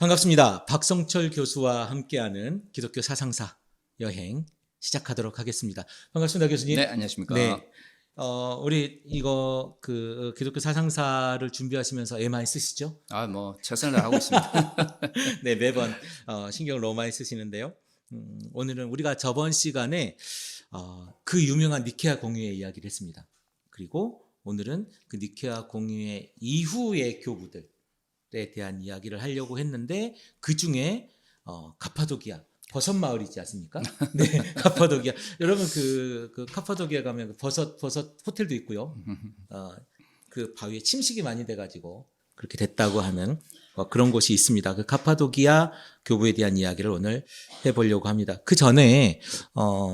반갑습니다. 박성철 교수와 함께하는 기독교 사상사 여행 시작하도록 하겠습니다. 반갑습니다, 교수님. 네, 안녕하십니까. 네, 우리 이거 기독교 사상사를 준비하시면서 애 많이 쓰시죠? 뭐 최선을 다하고 있습니다. 네, 매번 신경을 너무 많이 쓰시는데요. 오늘은 우리가 저번 시간에 그 유명한 니케아 공의회 이야기를 했습니다. 그리고 오늘은 그 니케아 공의회 이후의 교부들 에 대한 이야기를 하려고 했는데 그 중에 카파도기아 버섯 마을이지 않습니까? 네, 카파도기아. 여러분 그 카파도기아 가면 그 버섯 호텔도 있고요. 그 바위에 침식이 많이 돼가지고 그렇게 됐다고 하는 그런 곳이 있습니다. 그 카파도기아 교부에 대한 이야기를 오늘 해보려고 합니다. 그 전에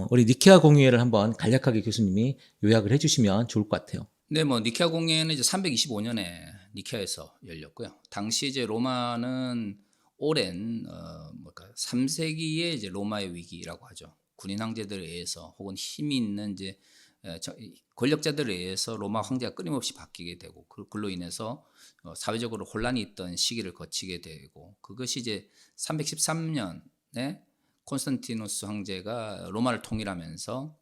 우리 니케아 공의회를 한번 간략하게 교수님이 요약을 해주시면 좋을 것 같아요. 네, 뭐 니케아 공회는 이제 325년에 니케아에서 열렸고요. 당시 이제 로마는 오랜 3세기의 이제 로마의 위기라고 하죠. 군인 황제들에 의해서 혹은 힘이 있는 이제 권력자들에 의해서 로마 황제가 끊임없이 바뀌게 되고 그로 인해서 사회적으로 혼란이 있던 시기를 거치게 되고 그것이 이제 313년에 콘스탄티누스 황제가 로마를 통일하면서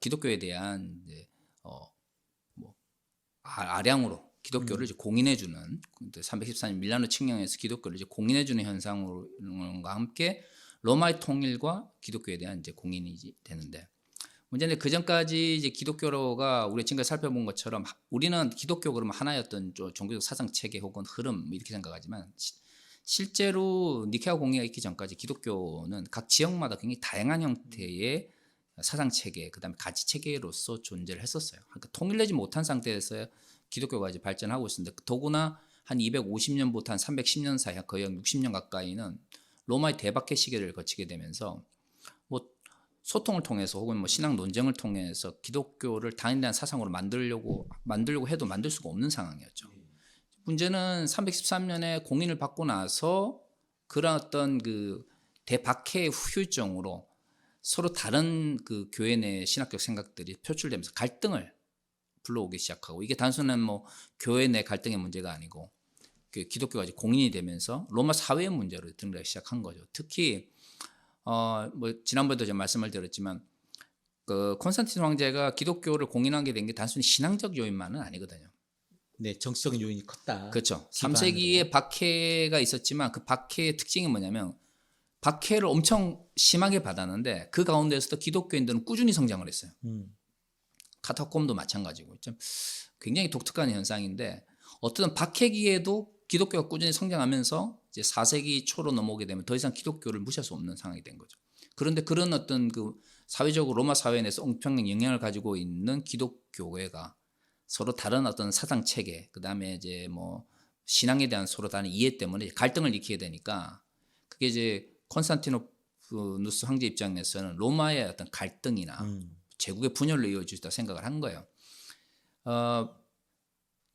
기독교에 대한 이제 아량으로 기독교를 이제 공인해주는 314년 밀라노 칙령에서 기독교를 이제 공인해주는 현상과 함께 로마의 통일과 기독교에 대한 이제 공인이 되는데 문제는 그 전까지 이제 기독교가 우리가 지금까지 살펴본 것처럼 우리는 기독교 그러면 하나였던 종교적 사상 체계 혹은 흐름 이렇게 생각하지만 실제로 니케아 공의가 있기 전까지 기독교는 각 지역마다 굉장히 다양한 형태의 사상 체계, 그다음에 가치 체계로서 존재를 했었어요. 그러니까 통일되지 못한 상태에서 기독교가 이제 발전하고 있었는데 더구나 한 250년부터 한 310년 사이 거의 한 60년 가까이는 로마의 대박해 시기를 거치게 되면서 뭐 소통을 통해서 혹은 뭐 신앙 논쟁을 통해서 기독교를 단일한 사상으로 만들려고 해도 만들 수가 없는 상황이었죠. 문제는 313년에 공인을 받고 나서 그런 어떤 그 대박해의 후유증으로 서로 다른 그 교회 내 신학적 생각들이 표출되면서 갈등을 불러오기 시작하고 이게 단순한 뭐 교회 내 갈등의 문제가 아니고 기독교가 이제 공인이 되면서 로마 사회의 문제로 등장하기 시작한 거죠. 특히 뭐 지난번에도 제가 말씀을 드렸지만 그 콘스탄틴 황제가 기독교를 공인하게 된 게 단순히 신앙적 요인만은 아니거든요. 네, 정치적인 요인이 컸다. 그렇죠. 3세기에 박해가 있었지만 그 박해의 특징이 뭐냐면 박해를 엄청 심하게 받았는데 그 가운데서도 기독교인들은 꾸준히 성장을 했어요. 카타콤도 마찬가지고 좀 굉장히 독특한 현상인데 어떤 박해기에도 기독교가 꾸준히 성장하면서 이제 4세기 초로 넘어오게 되면 더 이상 기독교를 무시할 수 없는 상황이 된 거죠. 그런데 그런 어떤 그 사회적으로 로마 사회 내에서 엄청난 영향을 가지고 있는 기독교회가 서로 다른 어떤 사상 체계, 그다음에 이제 뭐 신앙에 대한 서로 다른 이해 때문에 갈등을 일으키게 되니까 그게 이제 콘스탄티누스 황제 입장에서는 로마의 어떤 갈등이나 제국의 분열로 이어질 수 있다 생각을 한 거예요.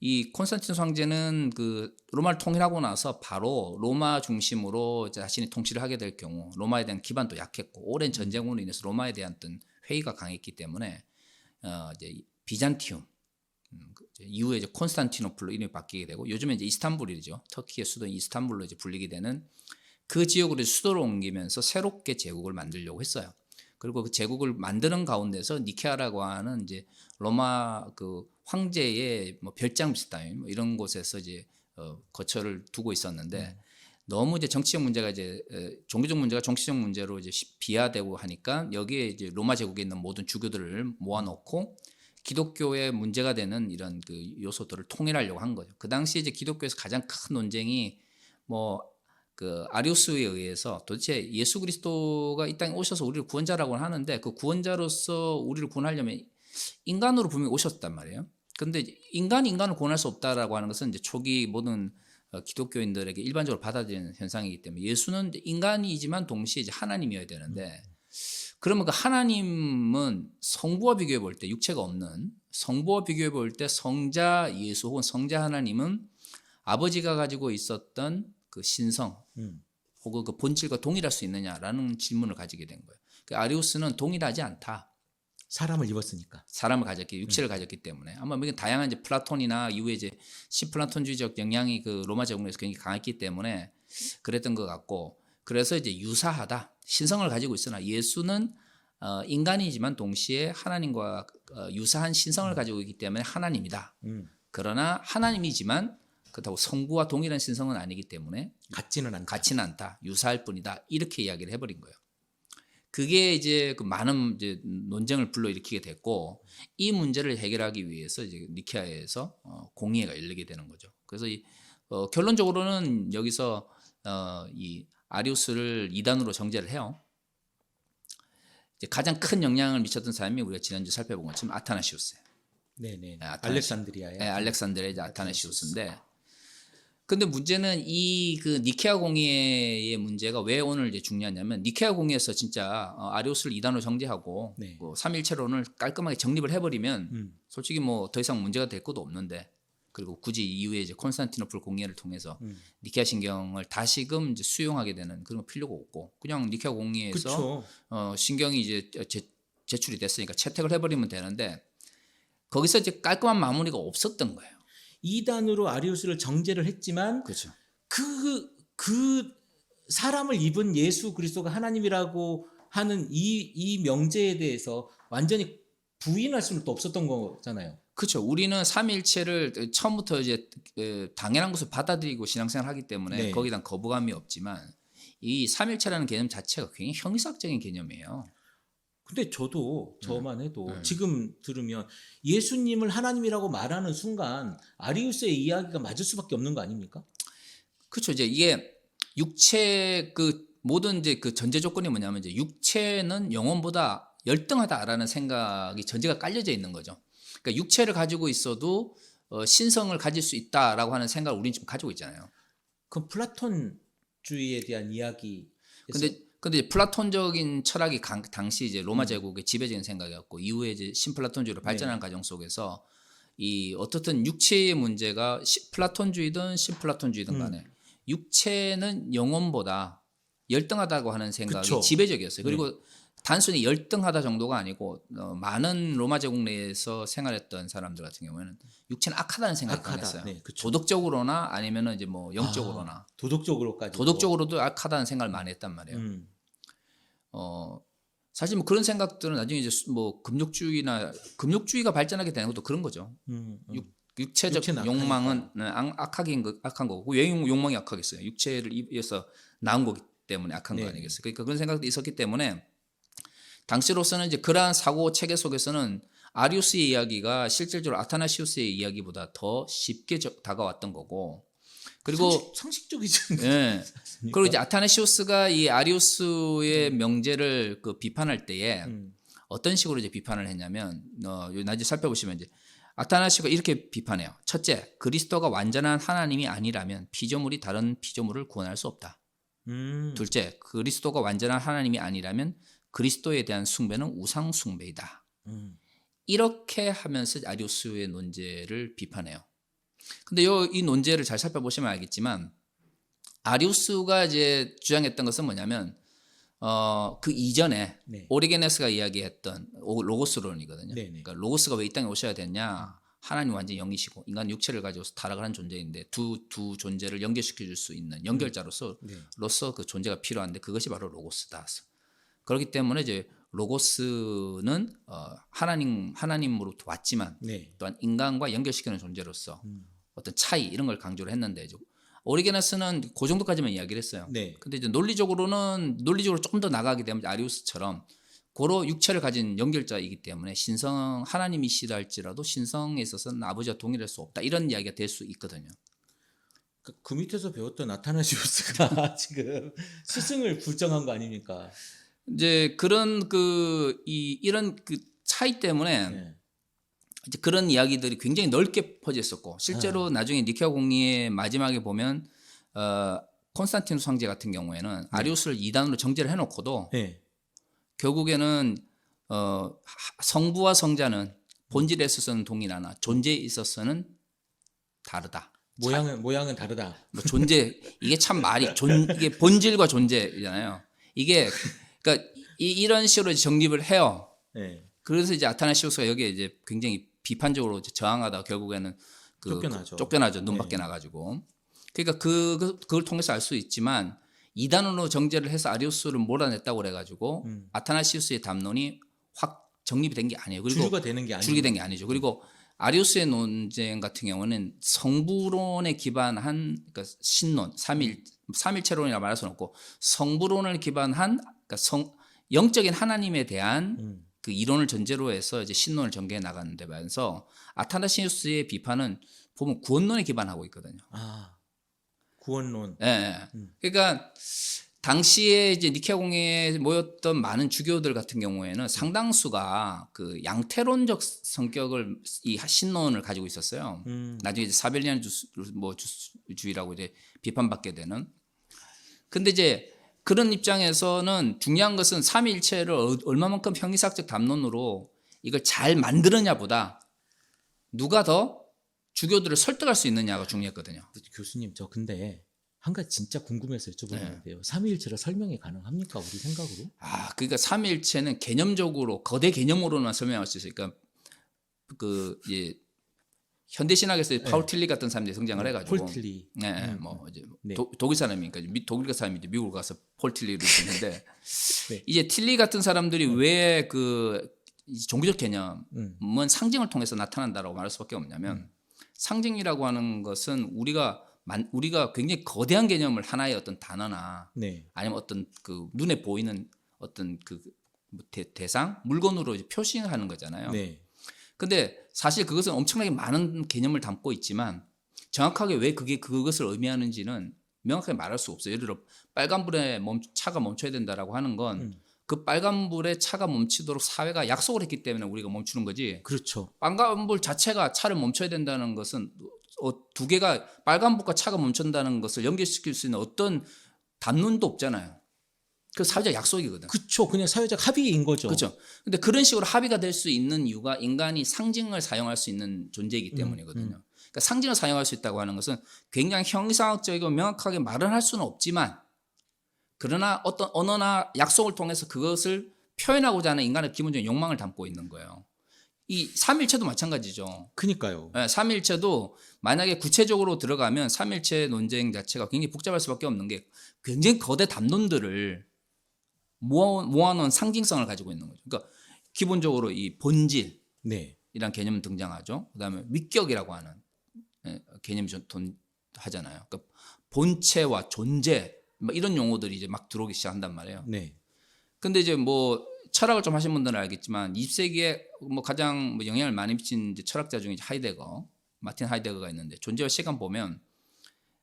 이 콘스탄티누스 황제는 그 로마를 통일하고 나서 바로 로마 중심으로 자신이 통치를 하게 될 경우 로마에 대한 기반도 약했고 오랜 전쟁으로 인해서 로마에 대한 어떤 회의가 강했기 때문에 이제 비잔티움 이후에 이제 콘스탄티노플로 이름이 바뀌게 되고 요즘에 이제 이스탄불이죠. 터키의 수도인 이스탄불로 이제 불리게 되는 그 지역으로 수도를 옮기면서 새롭게 제국을 만들려고 했어요. 그리고 그 제국을 만드는 가운데서 니케아라고 하는 이제 로마 그 황제의 뭐 별장 비슷한 뭐 이런 곳에서 이제 거처를 두고 있었는데 너무 이제 정치적 문제가 이제 종교적 문제가 정치적 문제로 이제 비하되고 하니까 여기에 이제 로마 제국에 있는 모든 주교들을 모아놓고 기독교의 문제가 되는 이런 그 요소들을 통일하려고 한 거죠. 그 당시 이제 기독교에서 가장 큰 논쟁이 뭐 그 아리우스에 의해서 도대체 예수 그리스도가 이 땅에 오셔서 우리를 구원자라고 하는데 그 구원자로서 우리를 구원하려면 인간으로 분명히 오셨단 말이에요. 그런데 인간을 구원할 수 없다라고 하는 것은 이제 초기 모든 기독교인들에게 일반적으로 받아들이는 현상이기 때문에 예수는 인간이지만 동시에 이제 하나님이어야 되는데 그러면 그 하나님은 성부와 비교해 볼 때 육체가 없는 성부와 비교해 볼 때 성자 예수 혹은 성자 하나님은 아버지가 가지고 있었던 그 신성 혹은 그 본질과 동일할 수 있느냐라는 질문을 가지게 된 거예요. 그 아리우스는 동일하지 않다. 사람을 입었으니까. 사람을 가졌기, 육체를 가졌기 때문에 아마 이게 다양한 이제 플라톤이나 이후에 이제 시플라톤주의적 영향이 그 로마 제국에서 굉장히 강했기 때문에 그랬던 것 같고 그래서 이제 유사하다. 신성을 가지고 있으나 예수는 인간이지만 동시에 하나님과 유사한 신성을 가지고 있기 때문에 하나님이다. 그러나 하나님이지만 그렇다고 성부와 동일한 신성은 아니기 때문에 같지는 않다. 같지는 않다. 유사할 뿐이다. 이렇게 이야기를 해버린 거예요. 그게 이제 그 많은 이제 논쟁을 불러일으키게 됐고 이 문제를 해결하기 위해서 이제 니케아에서 공의회가 열리게 되는 거죠. 그래서 결론적으로는 여기서 이 아리우스를 이단으로 정죄를 해요. 이제 가장 큰 영향을 미쳤던 사람이 우리가 지난주 살펴본 것처럼 아타나시우스예요. 네네. 아타나시우스. 알렉산드리아에. 네, 알렉산드리아의 이제 아타나시우스인데, 근데 문제는 이 그 니케아 공의회의 문제가 왜 오늘 이제 중요하냐면 니케아 공의회에서 진짜 아리우스를 이단으로 정죄하고 네. 삼일체론을 깔끔하게 정립을 해버리면 솔직히 뭐 더 이상 문제가 될 것도 없는데. 그리고 굳이 이후에 이제 콘스탄티노플 공의회를 통해서 니케아 신경을 다시금 이제 수용하게 되는 그런 필요가 없고 그냥 니케아 공의회에서 신경이 이제 제출이 됐으니까 채택을 해버리면 되는데 거기서 이제 깔끔한 마무리가 없었던 거예요. 이단으로 아리우스를 정죄를 했지만 그렇죠. 그 사람을 입은 예수 그리스도가 하나님이라고 하는 이 명제에 대해서 완전히 부인할 수는 또 없었던 거잖아요. 그렇죠. 우리는 삼위일체를 처음부터 이제 당연한 것을 받아들이고 신앙생활을 하기 때문에 네. 거기에 대한 거부감이 없지만 이 삼위일체라는 개념 자체가 굉장히 형이삭적인 개념이에요. 근데 저만 해도 지금 들으면 예수님을 하나님이라고 말하는 순간 아리우스의 이야기가 맞을 수밖에 없는 거 아닙니까? 그렇죠. 이제 이게 육체 그 모든 이제 그 전제 조건이 뭐냐면 이제 육체는 영혼보다 열등하다라는 생각이 전제가 깔려져 있는 거죠. 그러니까 육체를 가지고 있어도 신성을 가질 수 있다라고 하는 생각을 우리는 지금 가지고 있잖아요. 그럼 플라톤주의에 대한 이야기. 근데 이제 플라톤적인 철학이 당시 이제 로마 제국의 지배적인 생각이었고 이후에 이제 신플라톤주의로 발전하는 과정 속에서 이 어떻든 육체의 문제가 플라톤주의든 신플라톤주의든 간에 육체는 영혼보다 열등하다고 하는 생각이 그쵸. 지배적이었어요. 그리고 단순히 열등하다 정도가 아니고 많은 로마 제국 내에서 생활했던 사람들 같은 경우에는 육체는 악하다는 생각이 강했어요. 네, 그쵸. 도덕적으로나 아니면은 이제 뭐 영적으로나 도덕적으로까지. 도덕적으로도 악하다는 생각을 많이 했단 말이에요. 사실 뭐 그런 생각들은 나중에 이제 뭐 금욕주의가 발전하게 되는 것도 그런 거죠. 육체적 육체는 욕망은 악한 거고 왜 욕망이 악하겠어요? 육체를 위해서 나온 거기 때문에 악한 거 아니겠어요? 그러니까 그런 생각도 있었기 때문에 당시로서는 이제 그러한 사고 체계 속에서는 아리우스의 이야기가 실질적으로 아타나시우스의 이야기보다 더 쉽게 다가왔던 거고 그리고 상식적이지. 예. 그리고 이제 아타나시우스가 이 아리우스의 명제를 그 비판할 때에 어떤 식으로 이제 비판을 했냐면 나중에 살펴보시면 이제 아타나시우스가 이렇게 비판해요. 첫째, 그리스도가 완전한 하나님이 아니라면 피조물이 다른 피조물을 구원할 수 없다. 둘째, 그리스도가 완전한 하나님이 아니라면 그리스도에 대한 숭배는 우상 숭배이다. 이렇게 하면서 아리우스의 논제를 비판해요. 근데 이 논제를 잘 살펴보시면 알겠지만 아리우스가 이제 주장했던 것은 뭐냐면 그 이전에 오리게네스가 이야기했던 로고스론이거든요. 그러니까 로고스가 왜 이 땅에 오셔야 됐냐? 하나님 완전히 영이시고 인간 육체를 가지고서 타락을 한 존재인데 두 존재를 연결시켜 줄 수 있는 연결자로서 그 존재가 필요한데 그것이 바로 로고스다. 그렇기 때문에 이제 로고스는 하나님으로부터 왔지만 또한 인간과 연결시키는 존재로서 어떤 차이 이런 걸 강조를 했는데 오리게네스는 그 정도까지만 이야기를 했어요. 근데 이제 논리적으로 조금 더 나가게 되면 아리우스처럼 고로 육체를 가진 연결자이기 때문에 신성 하나님이시다 할지라도 신성에 있어서는 아버지와 동일할 수 없다 이런 이야기가 될 수 있거든요. 그 밑에서 배웠던 아타나시우스가 지금 스승을 불정한 거 아닙니까? 이제 그런 이런 그 차이 때문에 이제 그런 이야기들이 굉장히 넓게 퍼져 있었고 실제로 나중에 니케아 공의의 마지막에 보면 콘스탄티누스 황제 같은 경우에는 아리우스를 이단으로 정죄를 해놓고도 결국에는 성부와 성자는 본질에 있어서는 동일하나 존재에 있어서는 다르다. 모양은 다르다. 뭐 존재 이게 참 이게 본질과 존재잖아요. 이게 그러니까 이런 식으로 정립을 해요. 그래서 이제 아타나시우스가 여기에 이제 굉장히 비판적으로 저항하다 결국에는 쫓겨나죠. 눈 밖에 나가지고. 그러니까 그걸 통해서 알 수 있지만 이단으로 정제를 해서 아리우스를 몰아냈다고 그래가지고 아타나시우스의 담론이 확 정립이 된 게 아니에요. 그리고 주류가 되는 게 아니고 주류가 된 게 아니죠. 그리고 아리우스의 논쟁 같은 경우는 성부론에 기반한 그러니까 신론, 삼일체론이라 말할 수는 없고 성부론을 기반한 그러니까 영적인 하나님에 대한 그 이론을 전제로 해서 이제 신론을 전개해 나가는데 말해서 아타나시우스의 비판은 보면 구원론에 기반하고 있거든요. 아, 구원론. 예, 예. 그러니까 당시에 이제 니케아 공회에 모였던 많은 주교들 같은 경우에는 상당수가 그 양태론적 성격을 이 신론을 가지고 있었어요. 나중에 이제 사벨리안 주의라고 이제 비판받게 되는. 근데 이제 그런 입장에서는 중요한 것은 삼위일체를 얼마만큼 형이삭적 담론으로 이걸 잘 만들었냐보다 누가 더 주교들을 설득할 수 있느냐가 중요했거든요. 교수님, 저 근데 한 가지 진짜 궁금해서 여쭤보는데요. 삼위일체로 설명이 가능합니까? 우리 생각으로? 그러니까 삼위일체는 개념적으로 거대 개념으로만 설명할 수 있어요. 그러니까 그 이제 현대 신학에서 파울 틸리 같은 사람들이 성장을 해가지고 폴 틸리. 뭐 이제 네. 독일 사람이니까 독일 사람이 이제 미국을 가서 폴 틸리를 듣는데 네. 이제 틸리 같은 사람들이 왜 그 종교적 개념은 상징을 통해서 나타난다라고 말할 수밖에 없냐면 상징이라고 하는 것은 우리가 굉장히 거대한 개념을 하나의 어떤 단어나 네. 아니면 어떤 그 눈에 보이는 어떤 그 대상 물건으로 이제 표시하는 거잖아요. 네. 근데 사실 그것은 엄청나게 많은 개념을 담고 있지만 정확하게 왜 그것을 의미하는지는 명확하게 말할 수 없어요. 예를 들어 빨간불에 차가 멈춰야 된다라고 하는 건 그 빨간불에 차가 멈추도록 사회가 약속을 했기 때문에 우리가 멈추는 거지. 그렇죠. 빨간불 자체가 차를 멈춰야 된다는 것은 두 개가 빨간불과 차가 멈춘다는 것을 연결시킬 수 있는 어떤 담론도 없잖아요. 그 사회적 약속이거든. 그렇죠. 그냥 사회적 합의인 거죠. 그렇죠. 근데 그런 식으로 합의가 될 수 있는 이유가 인간이 상징을 사용할 수 있는 존재이기 때문이거든요. 그러니까 상징을 사용할 수 있다고 하는 것은 굉장히 형이상학적이고 명확하게 말을 할 수는 없지만 그러나 어떤 언어나 약속을 통해서 그것을 표현하고자 하는 인간의 기본적인 욕망을 담고 있는 거예요. 이 삼일체도 마찬가지죠. 그러니까요. 네, 삼일체도 만약에 구체적으로 들어가면 삼일체 논쟁 자체가 굉장히 복잡할 수밖에 없는 게 굉장히 거대 담론들을 모아놓은 상징성을 가지고 있는 거죠. 그러니까 기본적으로 이 본질이란 네. 개념 등장하죠. 그다음에 위격이라고 하는 개념이 하잖아요. 그러니까 본체와 존재 이런 용어들이 이제 막 들어오기 시작한단 말이에요. 네. 근데 이제 뭐 철학을 좀 하신 분들은 알겠지만 20세기에 뭐 가장 영향을 많이 미친 이제 철학자 중에 마틴 하이데거가 있는데 존재와 시간 보면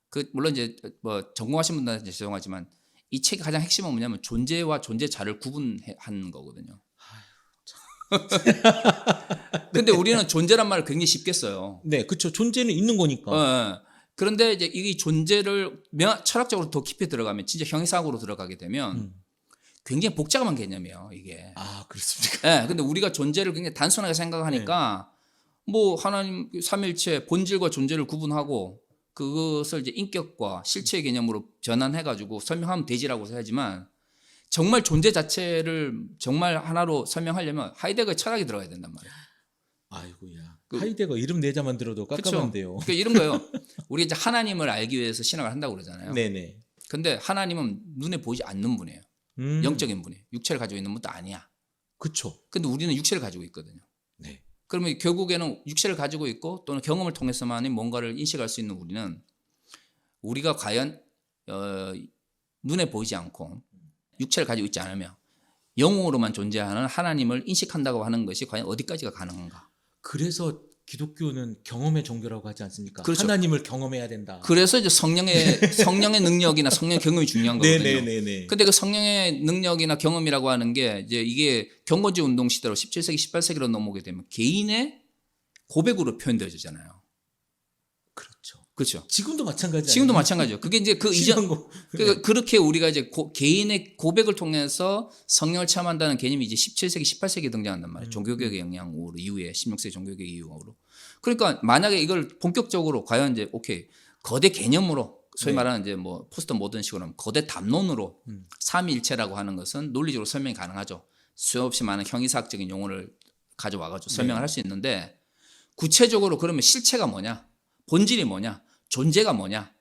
그 물론 이제 뭐 전공하신 분들한테 죄송하지만 이 책의 가장 핵심은 뭐냐면 존재와 존재자를 구분하는 거거든요. 근데 우리는 존재란 말을 굉장히 쉽게 써요. 네, 그렇죠. 존재는 있는 거니까. 그런데 이제 이 존재를 철학적으로 더 깊이 들어가면 진짜 형이상학으로 들어가게 되면 굉장히 복잡한 개념이에요, 이게. 아, 그렇습니까? 네, 근데 우리가 존재를 굉장히 단순하게 생각하니까 뭐 하나님 삼일체 본질과 존재를 구분하고 그것을 이제 인격과 실체의 개념으로 전환해가지고 설명하면 되지라고 해야지만 정말 존재 자체를 정말 하나로 설명하려면 하이데거의 철학이 들어가야 된단 말이에요. 아이고야. 하이데거 이름 내자만 들어도 깜깜한데요. 그러니까 이런 거예요. 우리 이제 하나님을 알기 위해서 신학을 한다고 그러잖아요. 네네. 근데 하나님은 눈에 보이지 않는 분이에요. 영적인 분이에요. 육체를 가지고 있는 분도 아니야. 그렇죠. 근데 우리는 육체를 가지고 있거든요. 네. 그러면 결국에는 육체를 가지고 있고 또는 경험을 통해서만이 뭔가를 인식할 수 있는 우리가 과연 눈에 보이지 않고 육체를 가지고 있지 않으며 영으로만 존재하는 하나님을 인식한다고 하는 것이 과연 어디까지가 가능한가? 그래서 기독교는 경험의 종교라고 하지 않습니까? 그렇죠. 하나님을 경험해야 된다. 그래서 이제 성령의 능력이나 성령의 경험이 중요한 거거든요. 네네네네. 근데 그 성령의 능력이나 경험이라고 하는 게 이제 이게 경건주의 운동 시대로 17세기, 18세기로 넘어오게 되면 개인의 고백으로 표현되어지잖아요. 그렇죠. 지금도 마찬가지예요. 지금도 마찬가지죠. 그게 이제 그 이전 그렇게 우리가 이제 개인의 고백을 통해서 성령을 체험한다는 개념이 이제 17세기, 18세기에 등장한단 말이에요. 종교개혁의 영향으로 이후에 16세기 종교개혁 이후로. 그러니까 만약에 이걸 본격적으로 과연 이제 거대 개념으로 소위 말하는 이제 뭐 포스트 모던식으로 하면 거대 담론으로 삼위일체라고 하는 것은 논리적으로 설명이 가능하죠. 수없이 많은 형이사학적인 용어를 가져와가지고 설명을 할 수 있는데 구체적으로 그러면 실체가 뭐냐? 본질이 뭐냐? 존재가 뭐냐?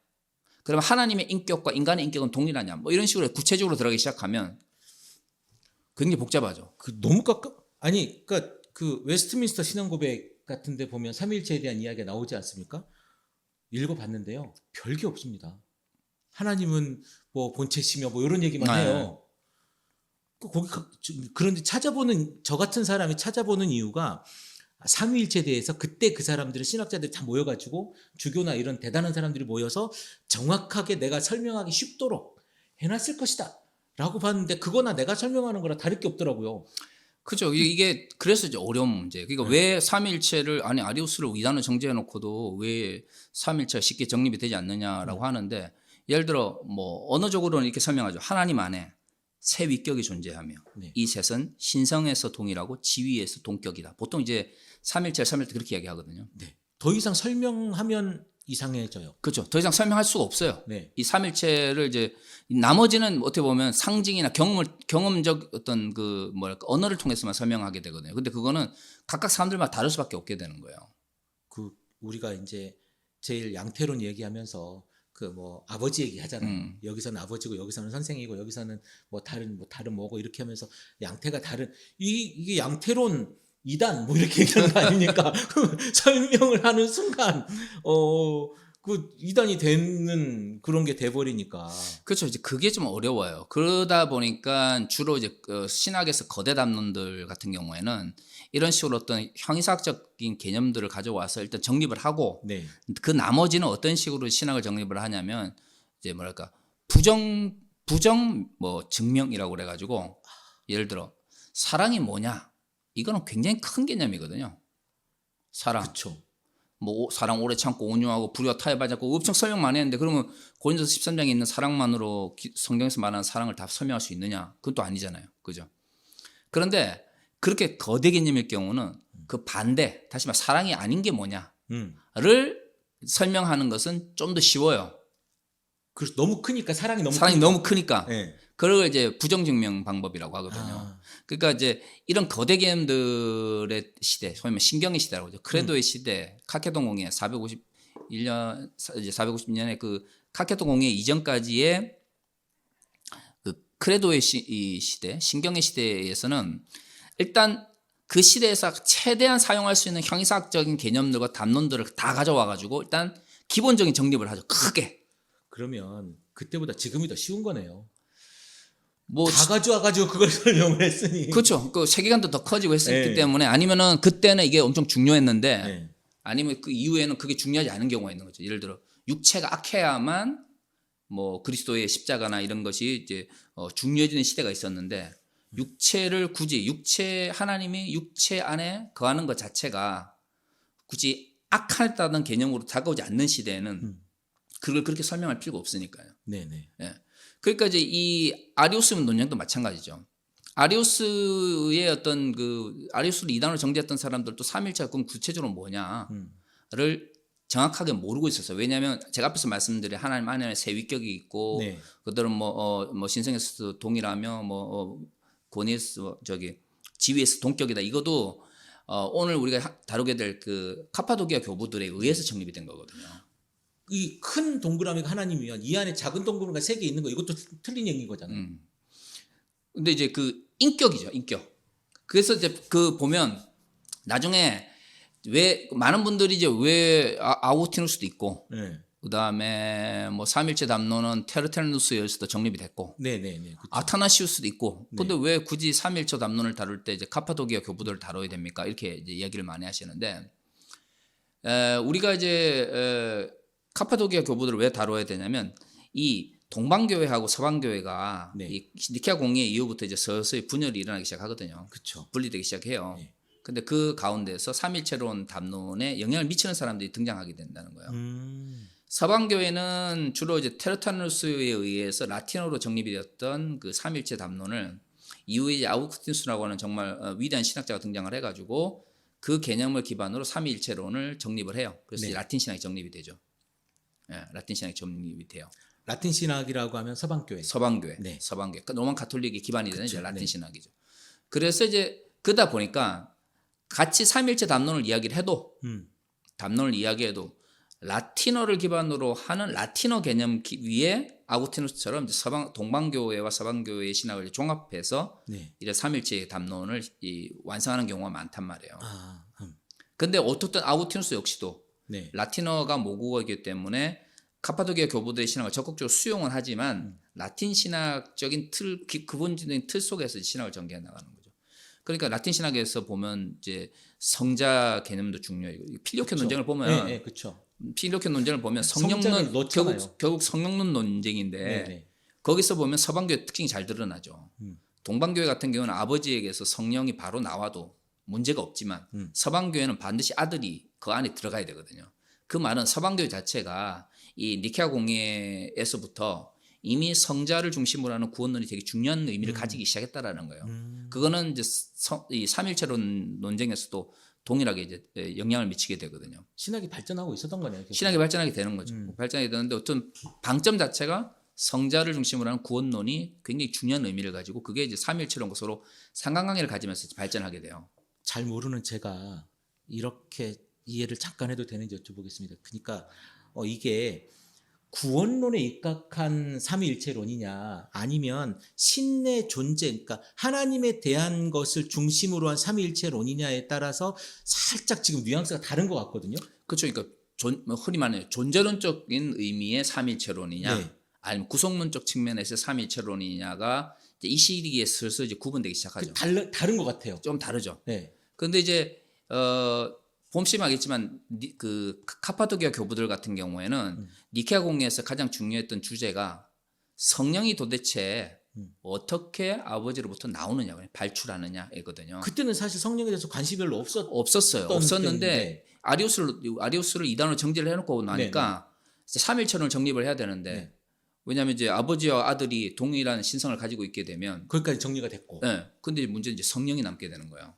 그러면 하나님의 인격과 인간의 인격은 동일하냐? 뭐 이런 식으로 구체적으로 들어가기 시작하면 굉장히 복잡하죠. 너무 아니 그러니까 그 웨스트민스터 신앙고백 같은데 보면 삼위일체에 대한 이야기가 나오지 않습니까? 읽어봤는데요. 별게 없습니다. 하나님은 뭐 본체시며 뭐 이런 얘기만 네. 해요. 그런데 저 같은 사람이 찾아보는 이유가 삼위일체에 대해서 그때 그 사람들은 신학자들이 다 모여가지고 주교나 이런 대단한 사람들이 모여서 정확하게 내가 설명하기 쉽도록 해놨을 것이다 라고 봤는데 그거나 내가 설명하는 거랑 다를 게 없더라고요. 그죠. 이게 그래서 이제 어려운 문제. 그러니까 왜 삼위일체를 아니 아리우스를 이단으로 정죄해 놓고도 왜 삼위일체가 쉽게 정립이 되지 않느냐라고 하는데 예를 들어 뭐 언어적으로는 이렇게 설명하죠. 하나님 안에 세 위격이 존재하며 네. 이 셋은 신성에서 동일하고 지위에서 동격이다. 보통 이제 삼위일체 그렇게 이야기하거든요. 네. 더 이상 설명하면 이상해져요. 그렇죠. 더 이상 설명할 수가 없어요. 네. 이 삼일체를 이제 나머지는 어떻게 보면 상징이나 경험적 어떤 그 뭐랄까 언어를 통해서만 설명하게 되거든요. 근데 그거는 각각 사람들마다 다를 수밖에 없게 되는 거예요. 우리가 이제 제일 양태론 얘기하면서 그 뭐 아버지 얘기 하잖아요. 여기서는 아버지고 여기서는 선생이고 여기서는 뭐 다른 뭐고 이렇게 하면서 양태가 다른 이게 양태론 이단 뭐 이렇게 얘기하는 거 아닙니까? 설명을 하는 순간 그 이단이 되는 그런 게 돼버리니까. 그렇죠. 이제 그게 좀 어려워요. 그러다 보니까 주로 이제 신학에서 거대 담론들 같은 경우에는 이런 식으로 어떤 형이사학적인 개념들을 가져와서 일단 정립을 하고 네. 그 나머지는 어떤 식으로 신학을 정립을 하냐면 이제 뭐랄까 부정 뭐 증명이라고 그래가지고 예를 들어 사랑이 뭐냐 이거는 굉장히 큰 개념이거든요. 사랑. 그렇죠. 뭐 사랑 오래 참고 온유하고 불의와 타협하지 않고 엄청 설명 많이 했는데 그러면 고린도서 13장에 있는 사랑만으로 성경에서 말하는 사랑을 다 설명할 수 있느냐? 그건 또 아니잖아요. 그죠? 그런데 그렇게 거대 개념일 경우는 그 반대, 다시 말해 사랑이 아닌 게 뭐냐를 설명하는 것은 좀 더 쉬워요. 그래서 너무 크니까 사랑이 사랑이 너무 크니까. 네. 그걸 이제 부정증명 방법이라고 하거든요. 아. 그러니까 이제 이런 거대 개념들의 시대, 소위 말하면 신경의 시대라고 하죠. 크레도의 시대, 카케동 공예 451년 이제 450년에 그 카케동 공예 이전까지의 그 크레도의 시대, 신경의 시대에서는 일단 그 시대에서 최대한 사용할 수 있는 형이사학적인 개념들과 담론들을 다 가져와 가지고 일단 기본적인 정립을 하죠. 크게. 그러면 그때보다 지금이 더 쉬운 거네요. 뭐 다 가져와가지고 그걸 설명을 했으니. 그렇죠. 그 세계관도 더 커지고 했기 네. 때문에 아니면은 그때는 이게 엄청 중요했는데 네. 아니면 그 이후에는 그게 중요하지 않은 경우가 있는 거죠. 예를 들어 육체가 악해야만 뭐 그리스도의 십자가나 이런 것이 이제 중요해지는 시대가 있었는데 육체를 굳이 하나님이 육체 안에 거하는 것 자체가 굳이 악하다는 개념으로 다가오지 않는 시대에는 그걸 그렇게 설명할 필요가 없으니까요. 네네. 예. 그러니까 이제 이 아리우스 논쟁도 마찬가지죠. 아리우스의 어떤 그 아리우스를 이단으로 정죄했던 사람들도 삼일체가 그럼 구체적으로 뭐냐를 정확하게 모르고 있었어요. 왜냐하면 제가 앞에서 말씀드린 하나님 안에 세 위격이 있고 네. 그들은 뭐 신성에서 동일하며 권위에서 지위에서 동격이다. 이것도 오늘 우리가 다루게 될 그 카파도기아 교부들에 의해서 정립이 된 거거든요. 이 큰 동그라미가 하나님이면 이 안에 작은 동그라미가 3개 있는 거 이것도 틀린 얘기인 거잖아요. 근데 이제 그 인격이죠, 인격. 그래서 이제 그 보면 나중에 왜 많은 분들이 이제 왜 아우티누스도 있고 네. 그다음에 뭐 삼일체 담론은 테르텔누스에서도 정립이 됐고 네네네. 그쵸. 아타나시우스도 있고 네. 근데 왜 굳이 삼일체 담론을 다룰 때 이제 카파도기아 교부들을 다뤄야 됩니까? 이렇게 이제 이야기를 많이 하시는데 우리가 이제 카파도기아 교부들을 왜 다뤄야 되냐면 이 동방교회하고 서방교회가 네. 이 니케아 공예 이후부터 이제 서서히 분열이 일어나기 시작하거든요. 그쵸. 분리되기 시작해요. 네. 근데 그 가운데서 삼일체론 담론에 영향을 미치는 사람들이 등장하게 된다는 거예요. 서방교회는 주로 이제 테르타누스에 의해서 라틴어로 정립이 되었던 그 삼일체 담론을 이후에 이제 아우구스티누스라고 하는 정말 위대한 신학자가 등장을 해가지고 그 개념을 기반으로 삼위일체론을 정립을 해요. 그래서 네. 라틴 신학이 정립이 되죠. 예, 라틴 신학이 정립이 돼요. 라틴 신학이라고 하면 서방교회. 서방교회, 네. 서방교회, 그러니까 로만 가톨릭이 기반이 되는 그쵸, 이제 라틴 네. 신학이죠. 그래서 이제 그러다 보니까 같이 삼일체 담론을 이야기를 해도 담론을 이야기해도 라틴어를 기반으로 하는 라틴어 개념 위에 아구티누스처럼 이제 동방교회와 서방교회의 신학을 종합해서 네. 이제 삼일체의 담론을 완성하는 경우가 많단 말이에요. 아, 근데 어떻든 아구티누스 역시도 네. 라틴어가 모국어이기 때문에 카파도키아 교부들의 신학을 적극적으로 수용은 하지만 라틴 신학적인 틀, 기본적인 틀 속에서 신학을 전개해 나가는 거죠. 그러니까 라틴 신학에서 보면 이제 성자 개념도 중요해요. 필요케 논쟁을 보면 네, 그렇죠. 필요케 논쟁을 보면 성자를 성령론 넣잖아요. 결국 성령론 논쟁인데 네, 네. 거기서 보면 서방교회 특징이 잘 드러나죠. 동방교회 같은 경우는 아버지에게서 성령이 바로 나와도 문제가 없지만 서방교회는 반드시 아들이 그 안에 들어가야 되거든요. 그 말은 서방교회 자체가 이 니케아 공예에서부터 이미 성자를 중심으로 하는 구원론이 되게 중요한 의미를 가지기 시작했다라는 거예요. 그거는 이제 이 삼일체론 논쟁에서도 동일하게 이제 영향을 미치게 되거든요. 신학이 발전하고 있었던 거네요. 결국은. 신학이 발전하게 되는 거죠. 발전하게 되는데 어떤 방점 자체가 성자를 중심으로 하는 구원론이 굉장히 중요한 의미를 가지고 그게 이제 삼일체론과 서로 상관관계를 가지면서 발전하게 돼요. 잘 모르는 제가 이렇게 이해를 잠깐 해도 되는지 여쭤보겠습니다. 그러니까 이게 구원론에 입각한 삼위일체론이냐 아니면 신의 존재, 그러니까 하나님에 대한 것을 중심으로 한 삼위일체론이냐에 따라서 살짝 지금 뉘앙스가 다른 것 같거든요. 그렇죠. 그러니까 흔히 말하는 존재론적인 의미의 삼일체론이냐 네. 아니면 구성론적 측면에서 삼일체론이냐가 이제 이 시기에 슬슬 이제 구분되기 시작하죠. 다른 것 같아요. 좀 다르죠. 네. 그런데 이제 봄씨마겠지만 그 카파도키아 교부들 같은 경우에는 니케아 공예에서 가장 중요했던 주제가 성령이 도대체 어떻게 아버지로부터 나오느냐, 발출하느냐이거든요. 그때는 사실 성령에 대해서 관심이 별로 없었어요. 없었는데 아리우스를 이단으로 정제를 해놓고 나니까 이제 삼일체론을 정립을 해야 되는데 네. 왜냐하면 이제 아버지와 아들이 동일한 신성을 가지고 있게 되면 거기까지 정리가 됐고 근데 문제는 이제 성령이 남게 되는 거예요.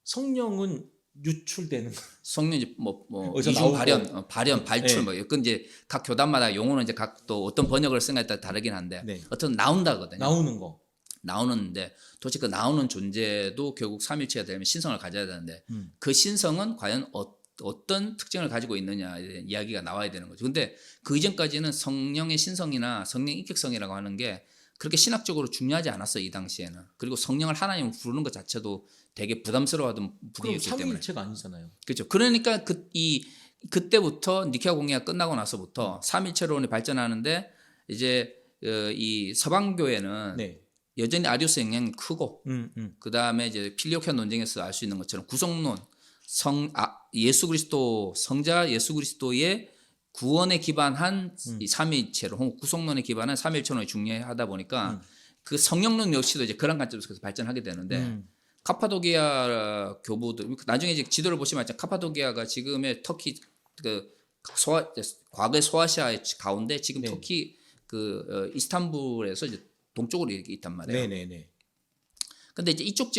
성령은 유출되는 거. 성령 이제 어디서 이중 나오고. 발현, 발출 네. 뭐 그건 이제 각 교단마다 용어는 이제 각 또 어떤 번역을 쓴가에 따라 다르긴 한데 네. 어떤 나온다거든요. 나오는 거. 나오는데 도대체 그 나오는 존재도 결국 삼일체가 되면 신성을 가져야 되는데 그 신성은 과연 어떤 특징을 가지고 있느냐에 대한 이야기가 나와야 되는 거죠. 근데 그 이전까지는 성령의 신성이나 성령 인격성이라고 하는 게 그렇게 신학적으로 중요하지 않았어요. 이 당시에는. 그리고 성령을 하나님을 부르는 것 자체도 되게 부담스러워하던 그럼 분위기였기 때문에. 삼위일체가 아니잖아요. 그렇죠. 그러니까 그때부터 니케아 공예가 끝나고 나서부터 삼일체론이 발전하는데 이제 이 서방 교회는 네. 여전히 아리우스 영향이 크고 그 다음에 이제 필리오케아 논쟁에서 알 수 있는 것처럼 구성론, 예수 그리스도 성자 예수 그리스도의 구원에 기반한 이 삼위일체론 혹은 구성론에 기반한 삼일체론이 중요하다 보니까 그 성령론 역시도 이제 그런 관점에서 발전하게 되는데 카파도키아 교부들 나중에 이제 지도를 보시면 카파도키아가 지금의 터키 그 과거의 소아시아의 가운데 지금 네. 터키 이스탄불에서 이제 동쪽으로 이렇게 있단 말이에요. 네네네. 근데 이제 이쪽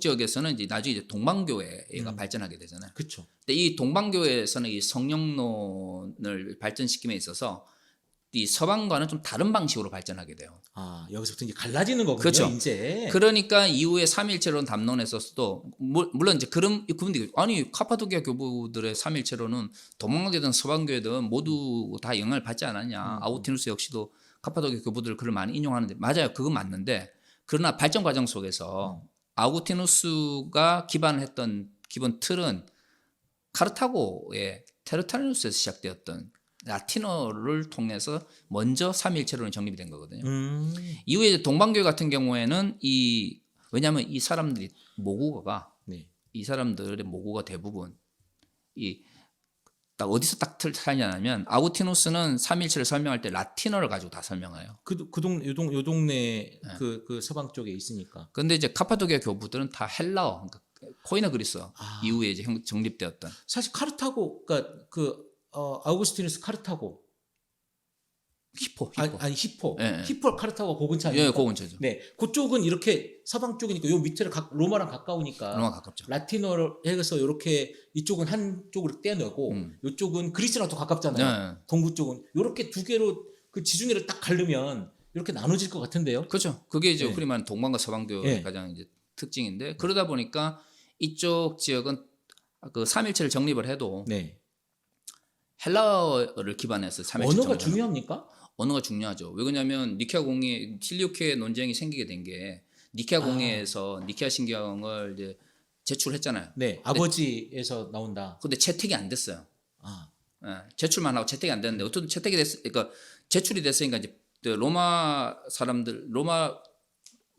지역에서는 이제 나중에 이제 동방교회가 발전하게 되잖아요. 그렇죠. 근데 이 동방교회에서는 이 성령론을 발전시킴에 있어서 이 서방과는 좀 다른 방식으로 발전하게 돼요. 아, 여기서부터 이제 갈라지는 거군요. 그렇죠. 이제. 그러니까 이후에 삼일체론 담론에서도 물론 이제 그런 부분들이 아니 카파도키아 교부들의 삼일체론은 동방교회든 서방교회든 모두 다 영향을 받지 않았냐. 아우티누스 역시도 카파도키아 교부들 글을 많이 인용하는데 맞아요. 그건 맞는데 그러나 발전 과정 속에서 아우구티누스가 기반했던 기본 틀은 카르타고의 테르탈리누스에서 시작되었던 라틴어를 통해서 먼저 삼위일체론이 정립이 된 거거든요. 이후에 이제 동방교회 같은 경우에는 왜냐하면 이 사람들이 모국어가 네. 이 사람들의 모국어 대부분 딱 어디서 딱 틀냐면 아구티누스는 삼일체를 설명할 때 라틴어를 가지고 다 설명해요. 요 동네 그 서방 쪽에 있으니까. 그런데 이제 카파도키아 교부들은 다 헬라어, 그러니까 코이나 그리스어 이후에 이제 정립되었던. 사실 카르타고, 그러니까 아우구스티누스 카르타고. 히포. 아니 히포. 예. 히포 카르타고가 고근처 아닙니까? 예, 고근처죠. 네, 그쪽은 이렇게 서방 쪽이니까 요 밑에를 로마랑 가까우니까. 로마 가깝죠. 라틴어를 해서 이렇게 이쪽은 한쪽으로 떼내고 이쪽은 그리스랑 더 가깝잖아요. 네. 동부 쪽은 이렇게 두 개로 그 지중해를 딱 가르면 이렇게 나눠질 것 같은데요. 그렇죠. 그게 이제 네. 흔히 말하는 동방과 서방교의 네. 가장 이제 특징인데 그러다 보니까 이쪽 지역은 그 삼일체를 정립을 해도 네. 헬라어를 기반해서 참여했죠. 언어가 중요합니까? 언어가 중요하죠. 왜 그러냐면 니케아 공의 필리오케 논쟁이 생기게 된 게 니케아 공의에서 니케아 신경을 이제 제출했잖아요. 네, 아버지에서 나온다. 근데 채택이 안 됐어요. 아, 제출만 하고 채택이 안 됐는데 어떤 채택이 그러니까 제출이 됐으니까 이제 로마 사람들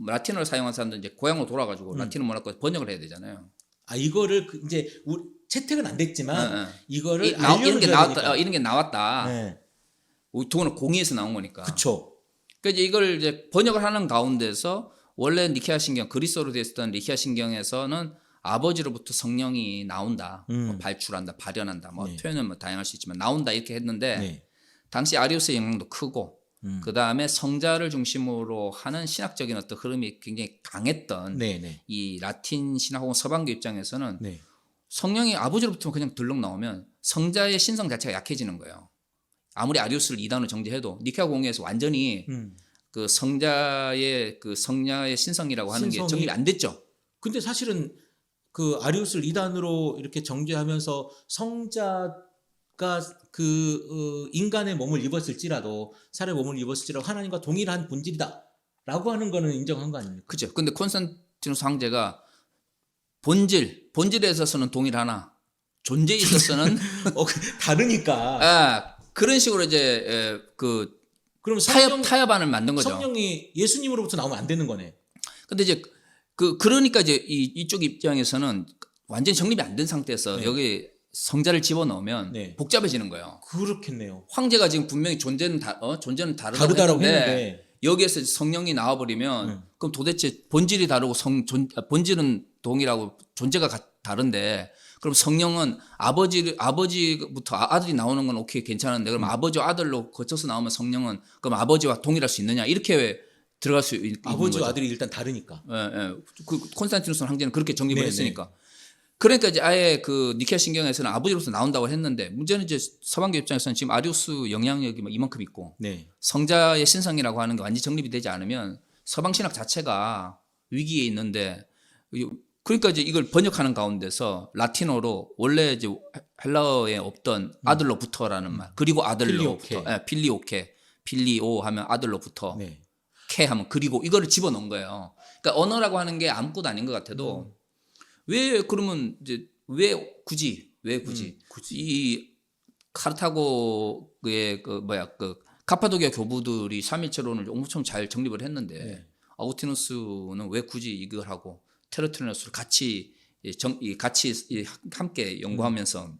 라틴어를 사용한 사람들 이제 고향으로 돌아가지고 라틴어 문화권 번역을 해야 되잖아요. 이거를 이제 채택은 안 됐지만 이거를 이런 게 알려줘야 나왔다. 되니까. 이런 게 나왔다. 네, 그거는 공의에서 나온 거니까. 그렇죠. 그러니까 이제 이걸 이제 번역을 하는 가운데서 원래 니케아 신경 그리스어로 되어 있었던 니케아 신경에서는 아버지로부터 성령이 나온다, 뭐 발출한다, 발현한다, 뭐 네. 표현은 뭐 다양할 수 있지만 나온다 이렇게 했는데 네. 당시 아리우스의 영향도 크고 그 다음에 성자를 중심으로 하는 신학적인 어떤 흐름이 굉장히 강했던 네, 네. 이 라틴 신학 혹은 서방교 입장에서는 네. 성령이 아버지로부터 그냥 들렁 나오면 성자의 신성 자체가 약해지는 거예요. 아무리 아리우스를 이단으로 정죄해도 니케아 공의에서 완전히 그 성자의 그 성자의 신성이라고 하는 게 신성이- 정립이 안 됐죠. 근데 사실은 그 아리우스를 이단으로 이렇게 정죄하면서 성자가 인간의 몸을 입었을지라도 사람의 몸을 입었을지라도 하나님과 동일한 본질이다라고 하는 거는 인정한 거 아닙니까? 그죠. 근데 콘스탄티누스 황제가 본질에 있어서는 동일하나 존재에 있어서는 다르니까. 그런 식으로 이제 그 그럼 성령, 타협안을 만든 거죠. 성령이 예수님으로부터 나오면 안 되는 거네. 근데 이제 그러니까 이제 이쪽 입장에서는 완전히 정립이 안 된 상태에서 네. 여기 성자를 집어넣으면 네. 복잡해지는 거예요. 그렇겠네요. 황제가 지금 분명히 존재는 다르다고 다르다라고 했는데 했는데 여기에서 성령이 나와버리면 그럼 도대체 본질이 다르고 본질은 동일하고 존재가 다른데 그럼 성령은 아버지부터 아들이 나오는 건 오케이 괜찮은데 그럼 아버지와 아들로 거쳐서 나오면 성령은 그럼 아버지와 동일할 수 있느냐 이렇게 들어갈 수 있는 아버지와 거죠. 아들이 일단 다르니까. 그 콘스탄티누스 황제는 그렇게 정립을 네, 했으니까. 그러니까 이제 아예 그 니케아 신경에서는 아버지로서 나온다고 했는데 문제는 이제 서방교 입장에서는 지금 아리우스 영향력이 뭐 이만큼 있고 네. 성자의 신성이라고 하는 게 완전히 정립이 되지 않으면 서방 신학 자체가 위기에 있는데 그러니까 이제 이걸 번역하는 가운데서 라틴어로 원래 이제 헬라어에 없던 아들로부터라는 말 그리고 아들로부터 필리오 하면 아들로부터 네. 케 하면 그리고 이거를 집어넣은 거예요. 그러니까 언어라고 하는 게 아무것도 아닌 것 같아도 왜 그러면 이제 왜 굳이 이 카르타고의 그 카파도기아 교부들이 삼일체론을 엄청 잘 정립을 했는데 네. 아우구티누스는 왜 굳이 이걸 하고 테르투리누스를 같이 함께 연구하면서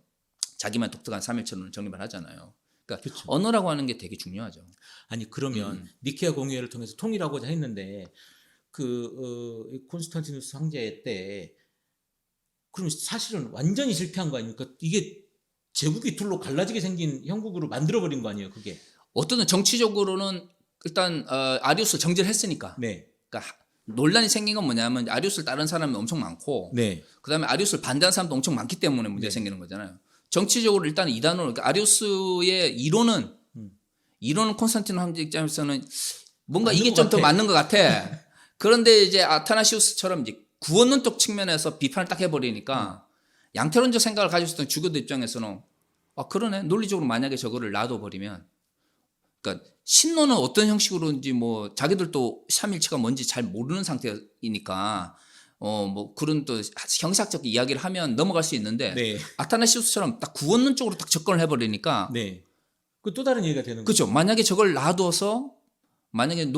자기만 독특한 삼일체론을 정립을 하잖아요. 그러니까 그쵸. 언어라고 하는 게 되게 중요하죠. 아니 그러면 니케아 공의회를 통해서 통일하고자 했는데 콘스탄티누스 황제 때 그럼 사실은 완전히 실패한 거 아닙니까? 이게 제국이 둘로 갈라지게 생긴 형국으로 만들어버린 거 아니에요, 그게? 어떤 정치적으로는 일단 아리우스 정제를 했으니까. 네, 그러니까 논란이 생긴 건 뭐냐면 아리우스를 따르는 사람이 엄청 많고 네, 그다음에 아리우스를 반대하는 사람도 엄청 많기 때문에 문제가 생기는 거잖아요. 정치적으로 일단 이단으로 그러니까 아리우스의 이론은 콘스탄티누스 황제 입장에서는 뭔가 맞는 이게 것 좀 더 같아. 맞는 것 같아. 그런데 이제 아타나시우스처럼 이제 구원론적 측면에서 비판을 딱 해버리니까 양태론적 생각을 가지고 있었던 주교들 입장에서는 그러네 논리적으로 만약에 저거를 놔둬버리면 그러니까 신론은 어떤 형식으로인지 뭐 자기들도 삼일체가 뭔지 잘 모르는 상태이니까 뭐 그런 또 형식적 이야기를 하면 넘어갈 수 있는데 네, 아타나시우스처럼 딱 구원론 쪽으로 딱 접근을 해버리니까 네. 그 또 다른 얘기가 되는 그렇죠. 거죠. 만약에 저걸 놔둬서 만약에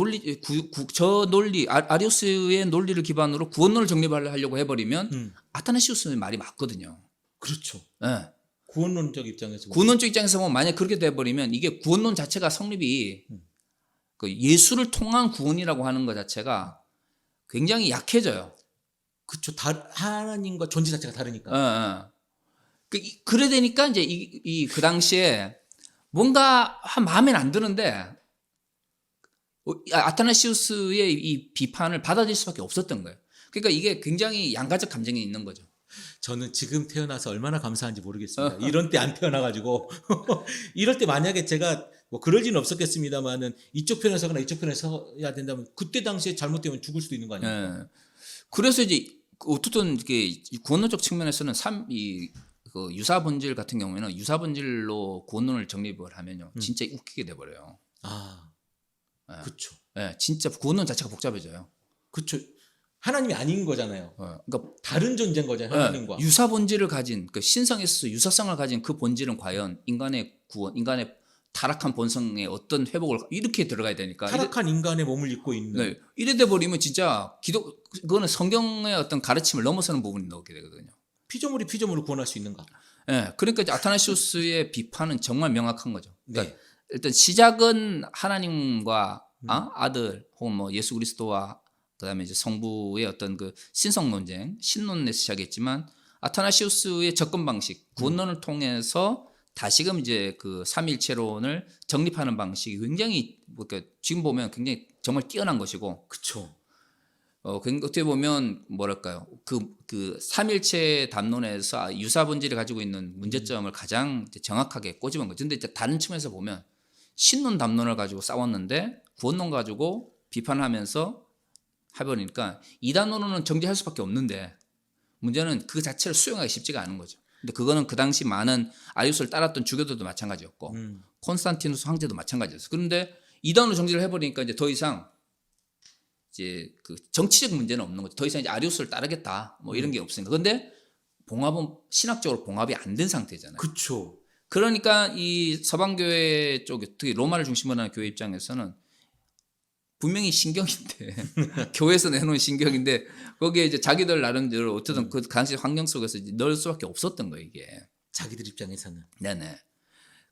저 논리 아리우스의 논리를 기반으로 구원론을 정립하려고 해버리면 아타나시우스의 말이 맞거든요. 그렇죠. 예. 구원론적 입장에서 구원론적 입장에서 보면 만약 그렇게 돼버리면 이게 구원론 자체가 성립이 그 예수를 통한 구원이라고 하는 것 자체가 굉장히 약해져요. 그렇죠. 하나님과 존재 자체가 다르니까. 그래 되니까 이제 그 당시에 뭔가 마음에는 안 드는데 아타나시우스의 이 비판을 받아들일 수밖에 없었던 거예요. 그러니까 이게 굉장히 양가적 감정이 있는 거죠. 저는 지금 태어나서 얼마나 감사한지 모르겠습니다. 이런 때 안 태어나가지고 이럴 때 만약에 제가 뭐 그럴 리는 없었겠습니다만은 이쪽 편에 서거나 이쪽 편에 서야 된다면 그때 당시에 잘못되면 죽을 수도 있는 거 아니에요? 그래서 이제 어떻든 이게 구원론적 측면에서는 그 유사 본질 같은 경우에는 유사 본질로 구원론을 정립을 하면요, 음. 진짜 웃기게 돼 버려요. 아, 예. 그쵸. 예, 진짜 구원론 자체가 복잡해져요. 그쵸. 하나님이 아닌 거잖아요. 그러니까 다른 존재인 거잖아요. 하나님과. 유사 본질을 가진 그 신성에서 유사성을 가진 그 본질은 과연 인간의 구원, 인간의 타락한 본성의 어떤 회복을 이렇게 들어가야 되니까 타락한 인간의 몸을 입고 있는. 네, 이래 돼 버리면 진짜 그거는 성경의 어떤 가르침을 넘어서는 부분이 나오게 되거든요. 피조물이 피조물을 구원할 수 있는가? 예, 그러니까 이제 아타나시우스의 비판은 정말 명확한 거죠. 그러니까 네. 일단 시작은 하나님과 아들 혹은 뭐 예수 그리스도와 그다음에 이제 성부의 어떤 그 신성 논쟁, 신론에서 시작했지만 아타나시우스의 접근 방식, 구원론을 통해서 다시금 이제 그 삼위일체론을 정립하는 방식이 굉장히 그러니까 지금 보면 굉장히 정말 뛰어난 것이고, 그쵸. 어떻게 보면 뭐랄까요, 그 삼일체 담론에서 유사 본질이 가지고 있는 문제점을 가장 이제 정확하게 꼬집은 거죠. 근데 이제 다른 측면에서 보면 신론 담론을 가지고 싸웠는데 구원론 가지고 비판하면서 해버리니까 이단으로는 정지할 수밖에 없는데 문제는 그 자체를 수용하기 쉽지가 않은 거죠. 근데 그거는 그 당시 많은 아리우스를 따랐던 주교들도 마찬가지였고 콘스탄티누스 황제도 마찬가지였어요. 그런데 이단으로 정지를 해버리니까 이제 더 이상 이제 그 정치적 문제는 없는 거죠. 더 이상 이제 아리우스를 따르겠다 뭐 이런 게 없으니까. 근데 봉합은 신학적으로 봉합이 안 된 상태잖아요. 그쵸. 그러니까 이 서방교회 쪽, 특히 로마를 중심으로 하는 교회 입장에서는 분명히 신경인데 교회에서 내놓은 신경인데 거기에 이제 자기들 나름대로 어쨌든 그 당시 환경 속에서 이제 넣을 수밖에 없었던 거예요, 이게. 자기들 입장에서는. 네네.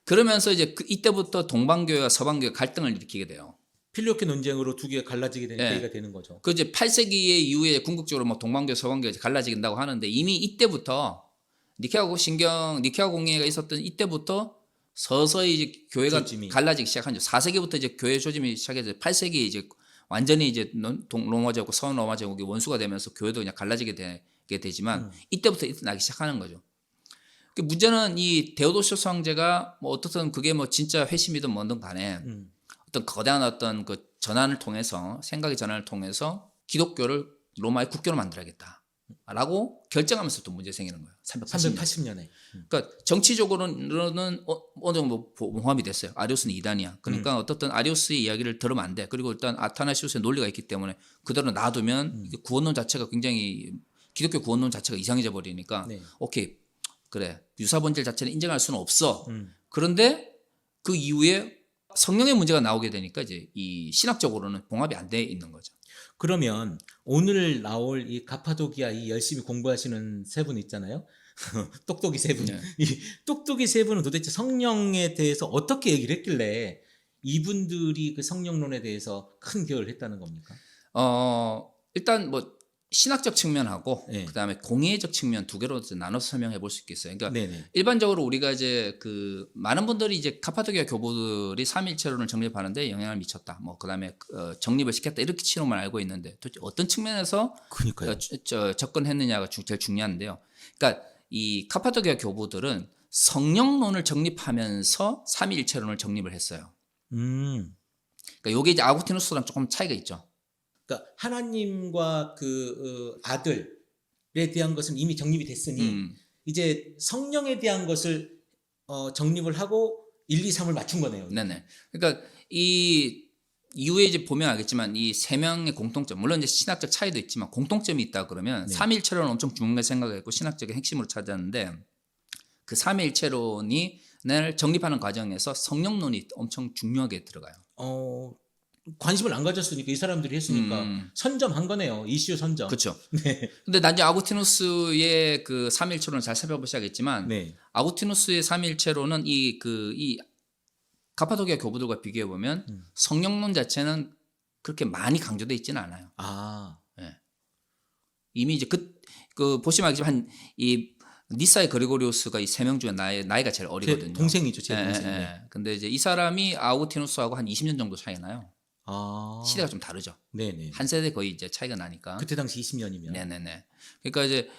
그러면서 이제 이때부터 동방교회와 서방교회 갈등을 일으키게 돼요. 필요케 논쟁으로 두 개가 갈라지게 되는 네. 계기가 되는 거죠. 그 이제 8세기 이후에 궁극적으로 뭐 동방교회, 서방교회 갈라지긴다고 하는데 이미 이때부터 니케아 공예가 있었던 이때부터 서서히 이제 교회가 조짐이. 갈라지기 시작한 죠. 4세기부터 이제 교회 조짐이 시작해서 8세기 이제 완전히 이제 로마 제국, 서원 로마 제국이 원수가 되면서 교회도 그냥 갈라지게 되지만 이때부터 나기 시작하는 거죠. 그 문제는 이 데오도시우스 황제가 뭐 어떻든 그게 뭐 진짜 회심이든 뭐든 간에 어떤 거대한 어떤 그 전환을 통해서 생각의 전환을 통해서 기독교를 로마의 국교로 만들어야겠다라고 결정하면서 또 문제 생기는 거예요. 380년에. 그러니까 정치적으로는 어느 정도 봉합이 됐어요. 아리우스는 이단이야. 그러니까 어떻든 아리우스의 이야기를 들으면 안 돼. 그리고 일단 아타나시우스의 논리가 있기 때문에 그대로 놔두면 구원론 자체가 굉장히 기독교 구원론 자체가 이상해져 버리니까 네. 오케이 그래 유사 본질 자체는 인정할 수는 없어. 그런데 그 이후에 성령의 문제가 나오게 되니까 이제 이 신학적으로는 봉합이 안 돼 있는 거죠. 그러면 오늘 나올 이 가파도기아 이 열심히 공부하시는 세 분 있잖아요. 똑똑이 세 분. 네. 이 똑똑이 세 분은 도대체 성령에 대해서 어떻게 얘기를 했길래 이분들이 그 성령론에 대해서 큰 기여를 했다는 겁니까? 일단 뭐 신학적 측면하고 네. 그다음에 공예적 측면 두 개로 나눠서 설명해 볼 수 있겠어요. 그러니까 네네. 일반적으로 우리가 이제 그 많은 분들이 이제 카파도기아 교부들이 삼일체론을 정립하는데 영향을 미쳤다. 뭐 그다음에 정립을 시켰다 이렇게 치료만 알고 있는데 도대체 어떤 측면에서 그러니까요. 접근했느냐가 제일 중요한데요. 그러니까 이 카파도기아 교부들은 성령론을 정립하면서 삼위일체론을 정립을 했어요. 그러니까 요게 이제 아구티누스랑 조금 차이가 있죠. 그러니까 하나님과 그 아들에 대한 것은 이미 정립이 됐으니 이제 성령에 대한 것을 정립을 하고 1, 2, 3을 맞춘 거네요. 네네. 그러니까 이 이후에 이제 보면 알겠지만 이 세 명의 공통점, 물론 이제 신학적 차이도 있지만 공통점이 있다 그러면 네. 삼위일체론을 엄청 중요하게 생각했고 신학적인 핵심으로 찾았는데 그 삼위일체론을 정립하는 과정에서 성령론이 엄청 중요하게 들어가요. 관심을 안 가졌으니까 이 사람들이 했으니까 선점한 거네요. 이슈 선점. 그렇죠. 네. 근데 나중에 아구티누스의 그 삼위일체론을 잘 살펴보셔야겠지만 네. 아구티누스의 삼위일체론은 이 가파도기아 교부들과 비교해 보면 성령론 자체는 그렇게 많이 강조되어 있지는 않아요. 아. 네. 이미 이제 그 보시면 알겠지만 이 니사의 그리고리우스가 이 세 명 중에 나이가 제일 어리거든요. 동생이죠, 제 동생. 근데 이제 이 사람이 아우구티누스하고 한 20년 정도 차이 나요. 아. 시대가 좀 다르죠. 네네. 한 세대 거의 이제 차이가 나니까. 그때 당시 20년이면. 네네네. 그러니까 이제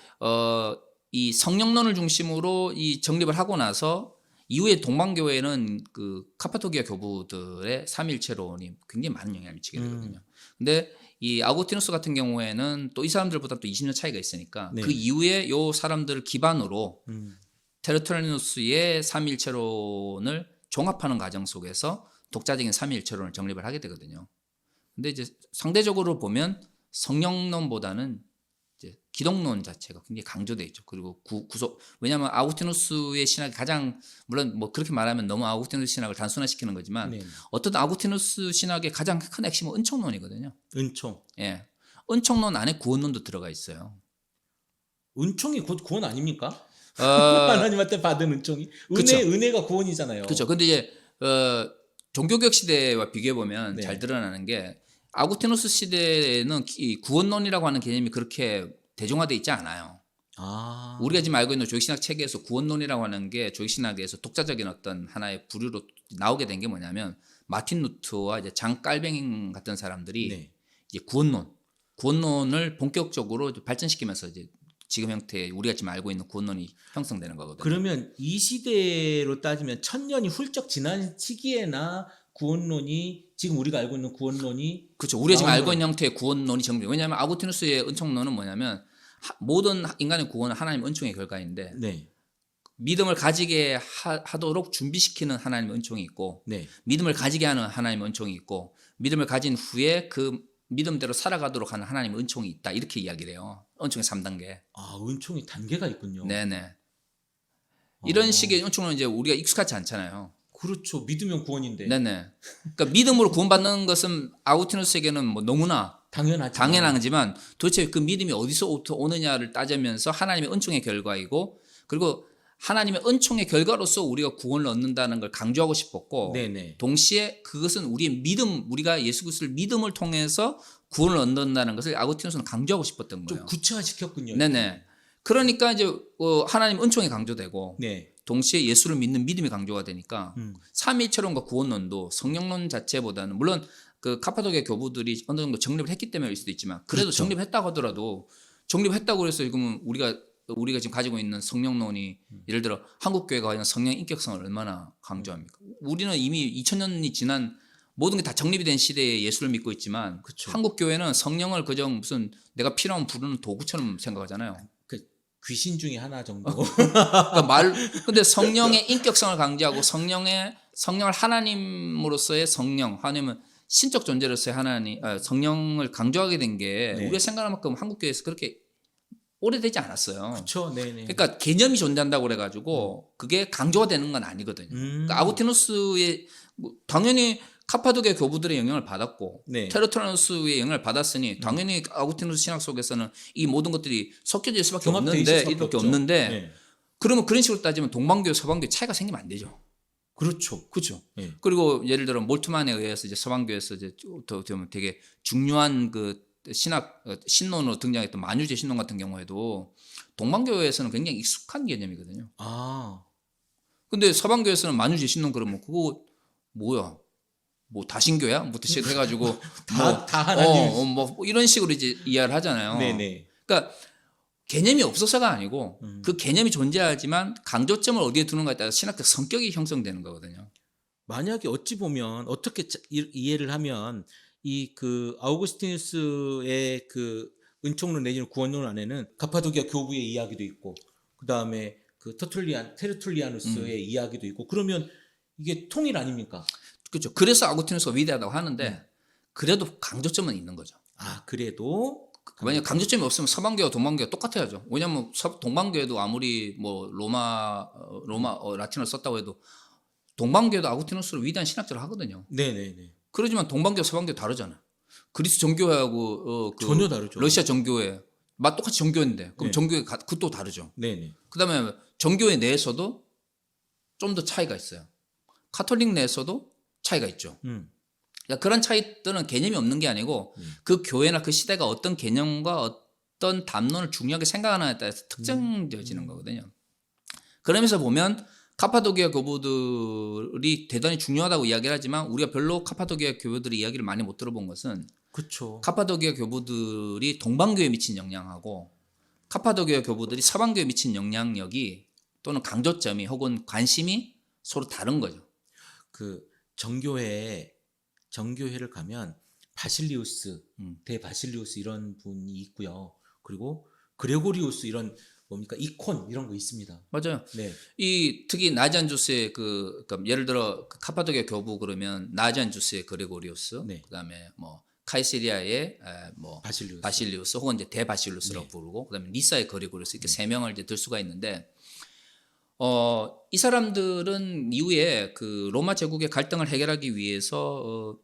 이 성령론을 중심으로 이 정립을 하고 나서 이후에 동방교회는 그 카파도기아 교부들의 삼일체론이 굉장히 많은 영향을 미치게 되거든요. 근데 이 아구티누스 같은 경우에는 또 이 사람들보다 또 20년 차이가 있으니까 네. 그 이후에 요 사람들을 기반으로 테르툴리누스의 삼위일체론을 종합하는 과정 속에서 독자적인 삼위일체론을 정립을 하게 되거든요. 근데 이제 상대적으로 보면 성령론보다는 이제 기독론 자체가 굉장히 강조돼 있죠. 그리고 왜냐하면 아우구스티누스의 신학이 가장, 물론 뭐 그렇게 말하면 너무 아우구스티누스 신학을 단순화시키는 거지만 네. 어떤 아우구스티누스 신학의 가장 큰 핵심은 은총론이거든요. 은총. 예, 은총론 안에 구원론도 들어가 있어요. 은총이 곧 구원 아닙니까? 어, 하나님한테 받은 은총이 그쵸. 은혜가 구원이잖아요. 그렇죠. 근데 이제 종교개혁 시대와 비교해 보면 네. 잘 드러나는 게 아구스티누스 시대에는 이 구원론이라고 하는 개념이 그렇게 대중화되어 있지 않아요. 아, 우리가 지금 알고 있는 조직신학 체계에서 구원론이라고 하는 게 조직신학에서 독자적인 어떤 하나의 부류로 나오게 된 게 뭐냐면 마틴 루터와 이제 장 깔뱅 같은 사람들이 네. 이제 구원론을 본격적으로 발전시키면서 이제 지금 형태의 우리가 지금 알고 있는 구원론이 형성되는 거거든요. 그러면 이 시대로 따지면 1000년이 훌쩍 지난 시기에나 구원론이 지금 우리가 알고 있는 구원론이 그렇죠. 우리가 지금 나오는 알고 있는 형태의 구원론이 정립. 왜냐하면 아구스티누스의 은총론은 뭐냐면 모든 인간의 구원은 하나님의 은총의 결과인데 네. 믿음을 가지게 하도록 준비시키는 하나님의 은총이 있고 네. 믿음을 가지게 하는 하나님의 은총이 있고 믿음을 가진 후에 그 믿음대로 살아가도록 하는 하나님의 은총이 있다. 이렇게 이야기를 해요. 은총의 3단계. 아, 은총이 단계가 있군요. 네네. 이런 어. 식의 은총은 이제 우리가 익숙하지 않잖아요. 그렇죠. 믿으면 구원인데. 네네. 그러니까 믿음으로 구원받는 것은 아우구스티누스에게는 뭐 너무나 당연하지만 도대체 그 믿음이 어디서 오느냐를 따지면서 하나님의 은총의 결과이고 그리고 하나님의 은총의 결과로서 우리가 구원을 얻는다는 걸 강조하고 싶었고 네네. 동시에 그것은 우리의 믿음, 우리가 예수 그리스도를 믿음을 통해서 구원을 얻는다는 것을 아구스티누스는 강조하고 싶었던 거예요. 좀 구체화시켰군요. 네네. 그러니까 이제 하나님 은총이 강조되고 네. 동시에 예수를 믿는 믿음이 강조가 되니까 음. 삼위일체론과 구원론도 성령론 자체보다는 물론 그 카파도기아 교부들이 어느 정도 정립을 했기 때문일 수도 있지만 그래도 그렇죠. 정립했다고 하더라도 정립했다고 해서 지금 우리가 지금 가지고 있는 성령론이 예를 들어 한국 교회가 과연 성령 인격성을 얼마나 강조합니까? 우리는 이미 2000년이 지난 모든 게 다 정립이 된 시대에 예수를 믿고 있지만 그쵸. 한국 교회는 성령을 그저 무슨 내가 필요하면 부르는 도구처럼 생각하잖아요. 그 귀신 중에 하나 정도. 그러니까 근데 성령의 인격성을 강조하고 성령을 하나님으로서의 성령, 하나님은 신적 존재로서의 성령을 강조하게 된 게 네. 우리가 생각할 만큼 한국 교회에서 그렇게 오래되지 않았어요. 그렇죠. 네네. 그러니까 개념이 존재한다고 그래가지고 그게 강조가 되는 건 아니거든요. 그러니까 아구스티누스의 당연히 카파도기아 교부들의 영향을 받았고 네. 테르툴리누스의 영향을 받았으니 당연히 아구스티누스 신학 속에서는 이 모든 것들이 섞여질 수밖에 경합돼 있을 수밖에 이밖에 없죠. 없는데 네. 그러면 그런 식으로 따지면 동방교회 서방교회 차이가 생기면 안 되죠. 그렇죠. 그렇죠. 네. 그리고 예를 들어 몰트만에 의해서 이제 서방교회에서 이제 좀 되게 중요한 그 신론으로 등장했던 만유제 신론 같은 경우에도 동방교회에서는 굉장히 익숙한 개념이거든요. 아. 근데 서방교회에서는 만유제 신론 그러면 그거 뭐야? 뭐 다신교야? 뭐부터 시작해가지고 다 하나님. 뭐 이런 식으로 이제 이해를 하잖아요. 네네. 그러니까 개념이 없어서가 아니고 그 개념이 존재하지만 강조점을 어디에 두는가에 따라 신학적 성격이 형성되는 거거든요. 만약에 어찌 보면 어떻게 이해를 하면 이 그 아우구스티누스의 그 은총론 내지는 구원론 안에는 카파도기아 교부의 이야기도 있고 그 다음에 그 테르툴리아누스의 이야기도 있고 그러면 이게 통일 아닙니까? 그렇죠. 그래서 아구스티누스가 위대하다고 하는데 그래도 강조점은 있는 거죠. 아 그래도 만약 강조점이 없으면 서방교와 동방교가 똑같아야죠. 왜냐하면 동방교회도 아무리 뭐 로마 라틴어를 썼다고 해도 동방교회도 아구스티누스를 위대한 신학자를 하거든요. 네네네. 그러지만 동방교 서방교 다르잖아. 그리스 정교회하고 전혀 다르죠. 러시아 정교회 똑같이 정교회인데 그럼 네. 정교회 그것도 다르죠. 네네. 그다음에 정교회 내에서도 좀 더 차이가 있어요. 카톨릭 내에서도 차이가 있죠. 그러니까 그런 차이들은 개념이 없는 게 아니고 그 교회나 그 시대가 어떤 개념과 어떤 담론을 중요하게 생각하느냐에 따라서 특정되어지는 거거든요. 그러면서 보면 카파도기아 교부들이 대단히 중요하다고 이야기를 하지만 우리가 별로 카파도기아 교부들의 이야기를 많이 못 들어본 것은 그렇죠. 카파도기아 교부들이 동방교에 미친 영향하고 카파도기아 교부들이 서방교에 미친 영향력이 또는 강조점이 혹은 관심이 서로 다른 거죠. 그 정교회를 가면 바실리우스, 대바실리우스 이런 분이 있고요. 그리고 그레고리우스 이런 뭡니까 이콘 이런 거 있습니다. 맞아요. 네, 이 특히 나지안주스의 그러니까 예를 들어 그 카파도키아 교부 그러면 나지안주스의 그레고리우스, 네. 그다음에 뭐 카이세리아의 뭐 바실리우스. 바실리우스 혹은 이제 대바실리우스라고 네. 부르고 그다음에 니사의 그레고리우스 이렇게 세 명을 이제 들 수가 있는데 이 사람들은 이후에 그 로마 제국의 갈등을 해결하기 위해서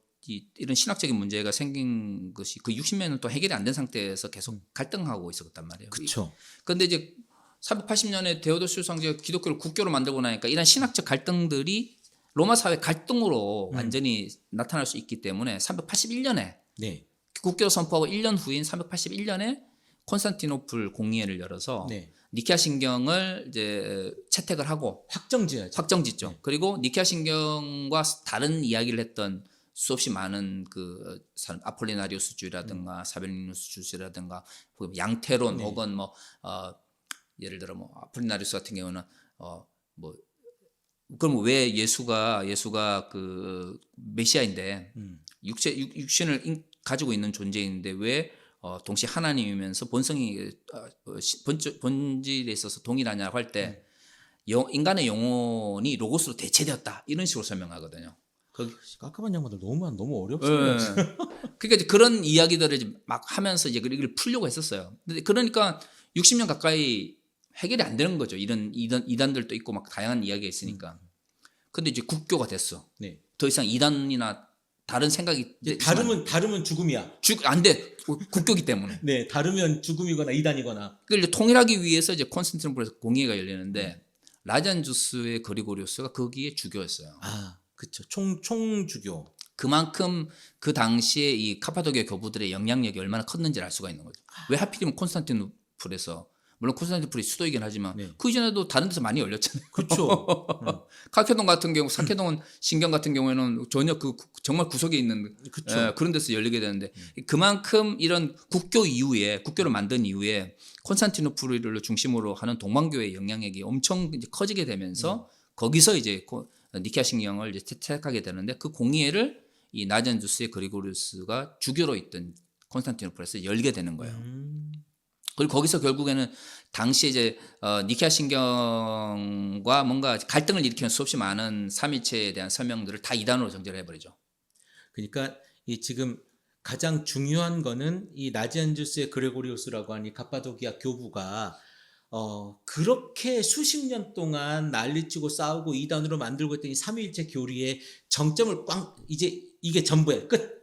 이런 신학적인 문제가 생긴 것이 그 60년은 또 해결이 안 된 상태에서 계속 갈등하고 있었단 말이에요. 그렇죠. 그런데 이제 480년에 데오도시우스 황제가 기독교를 국교로 만들고 나니까 이런 신학적 갈등들이 로마 사회 갈등으로 완전히 나타날 수 있기 때문에 381년에 네, 국교를 선포하고 1년 후인 381년에 콘스탄티노플 공의회를 열어서 네. 니케아 신경을 이제 채택을 하고 확정지어야죠. 확정짓죠. 네. 그리고 니케아 신경과 다른 이야기를 했던 수없이 많은 그 사람 아폴리나리우스주의라든가 사벨리누스주의라든가 혹은 양태론 네. 혹은 뭐 예를 들어 뭐 아폴리나리우스 같은 경우는 뭐 그럼 왜 예수가 그 메시아인데 육신을 가지고 있는 존재인데 왜 동시에 하나님이면서 본성이 본질에 있어서 동일하냐고 할 때 인간의 영혼이 로고스로 대체되었다 이런 식으로 설명하거든요. 깜깜한 양반들 너무 어렵습니다. 그러니까 이제 그런 이야기들을 이제 막 하면서 이제 이걸 풀려고 했었어요. 근데 그러니까 60년 가까이 해결이 안 되는 거죠. 이런 이단들도 있고 막 다양한 이야기가 있으니까. 근데 이제 국교가 됐어. 네. 더 이상 이단이나 다른 생각이 이제 다르면 죽음이야. 안 돼. 국교기 때문에. 네, 다르면 죽음이거나 이단이거나. 그걸 이제 통일하기 위해서 이제 콘스탄티노플에서 공의회가 열리는데 라잔주스의 그리고리우스가 거기에 주교였어요. 아, 그렇죠. 총주교. 그만큼 그 당시에 이 카파도키아 교부들의 영향력이 얼마나 컸는지를 알 수가 있는 거죠. 왜 하필이면 콘스탄티노플에서 물론 콘스탄티노플이 수도이긴 하지만 네. 그 이전에도 다른 데서 많이 열렸잖아요. 그렇죠. 칼케동 같은 경우, 사케동은 신경 같은 경우에는 전혀 정말 구석에 있는 그쵸. 그런 데서 열리게 되는데 그만큼 이런 국교 이후에 국교를 만든 이후에 콘스탄티노플을 중심으로 하는 동방교회의 영향력이 엄청 이제 커지게 되면서 거기서 이제 니케아 신경을 이제 채택하게 되는데 그 공의회를 이 나잔주스의 그리고리우스가 주교로 있던 콘스탄티노플에서 열게 되는 거예요. 그리고 거기서 결국에는 당시 이제 니케아 신경과 뭔가 갈등을 일으키는 수없이 많은 삼위체에 대한 설명들을 다 이단으로 정제를 해버리죠. 그러니까 이 지금 가장 중요한 거는 이 나지안주스의 그레고리우스라고 하는 이 갑바도기아 교부가 그렇게 수십 년 동안 난리치고 싸우고 이단으로 만들고 있던 이 삼위일체 교리의 정점을 이제 이게 전부예요. 끝.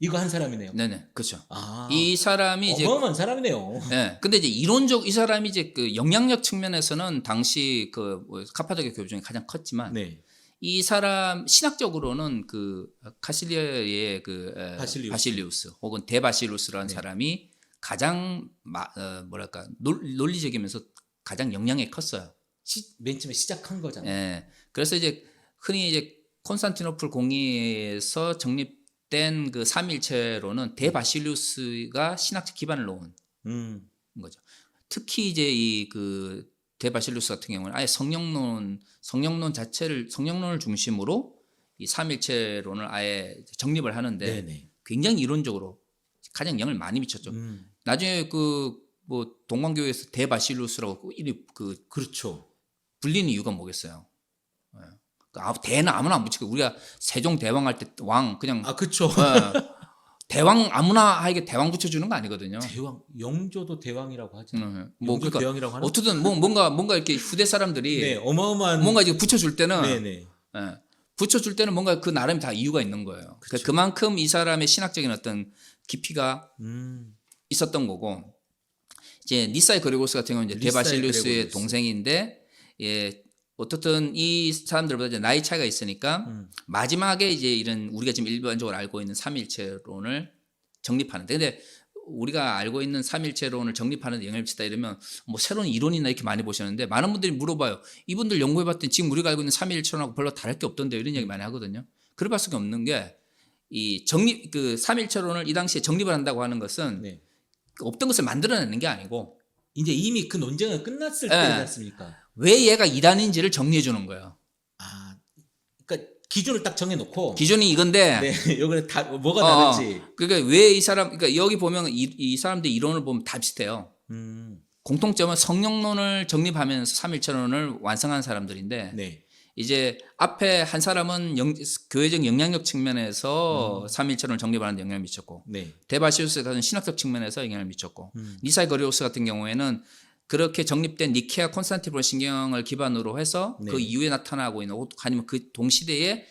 이거 한 사람이네요. 네네, 그렇죠. 아, 이 사람이 이제 어마어마한 사람이네요. 네, 근데 이제 이 사람이 이제 그 영향력 측면에서는 당시 뭐 카파도키아 교부 중에 가장 컸지만 네. 이 사람 신학적으로는 그 카실리아의 그 바실리우스 혹은 대바실리우스라는 네. 사람이 가장 뭐랄까 논리적이면서 가장 영향이 컸어요. 맨 처음에 시작한 거잖아요. 예. 그래서 이제 흔히 이제 콘스탄티노플 공의회에서 정립된 그 삼일체로는 대바실리우스가 신학적 기반을 놓은 거죠. 특히 이제 이 그 대바실리우스 같은 경우는 아예 성령론을 중심으로 이 삼일체론을 아예 정립을 하는데 네네. 굉장히 이론적으로 가장 영향을 많이 미쳤죠. 나중에 뭐 동방교회에서 대바실리우스라고 그렇죠. 불리는 이유가 뭐겠어요? 대는 아무나 안 붙이고 우리가 세종 대왕 할 때 왕 그냥 그렇죠. 대왕 아무나 하게 대왕 붙여주는 거 아니거든요. 대왕 영조도 대왕이라고 하죠. 뭐 영조 그러니까 대왕이라고 하는. 어쨌든 뭔가 이렇게 후대 사람들이 네, 어마어마한 뭔가 이제 붙여줄 때는 네네. 붙여줄 때는 뭔가 그 나름 다 이유가 있는 거예요. 그쵸. 그만큼 이 사람의 신학적인 어떤 깊이가 있었던 거고 이제 니사의 그리고스 같은 경우는 이제 니사의 대바실리우스의 그레고리우스. 동생인데 어떻든 이 사람들보다 이제 나이 차이가 있으니까 마지막에 이제 이런 우리가 지금 일반적으로 알고 있는 삼일체론을 정립하는데 근데 우리가 알고 있는 삼일체론을 정립하는 데 영향을 미친다 이러면 뭐 새로운 이론이나 이렇게 많이 보시는데 많은 분들이 물어봐요. 이분들 연구해봤더니 지금 우리가 알고 있는 삼일체론하고 별로 다를 게 없던데 이런 얘기 많이 하거든요. 그럴 수밖에 없는 게 이 그 삼일체론을 이 당시에 정립을 한다고 하는 것은 네. 없던 것을 만들어내는 게 아니고 이제 이미 그 논쟁은 끝났을 때지 않습니까? 왜 얘가 이단인지를 정리해 주는 거예요. 그러니까 기준을 딱 정해놓고 기준이 이건데 네, 여기 다 뭐가 다른지. 그러니까 왜 이 사람 그러니까 여기 보면 이 사람들 이론을 보면 다 비슷해요. 공통점은 성령론을 정립하면서 삼일천론을 완성한 사람들인데 네. 이제 앞에 한 사람은 교회적 영향력 측면에서 삼일천론을 정립하는 데 영향을 미쳤고 네. 데바시우스 같은 신학적 측면에서 영향을 미쳤고 니사이 거리오스 같은 경우에는 그렇게 정립된 니케아 콘스탄티노플 신경을 기반으로 해서 네. 그 이후에 나타나고 있는 아니면 그 동시대에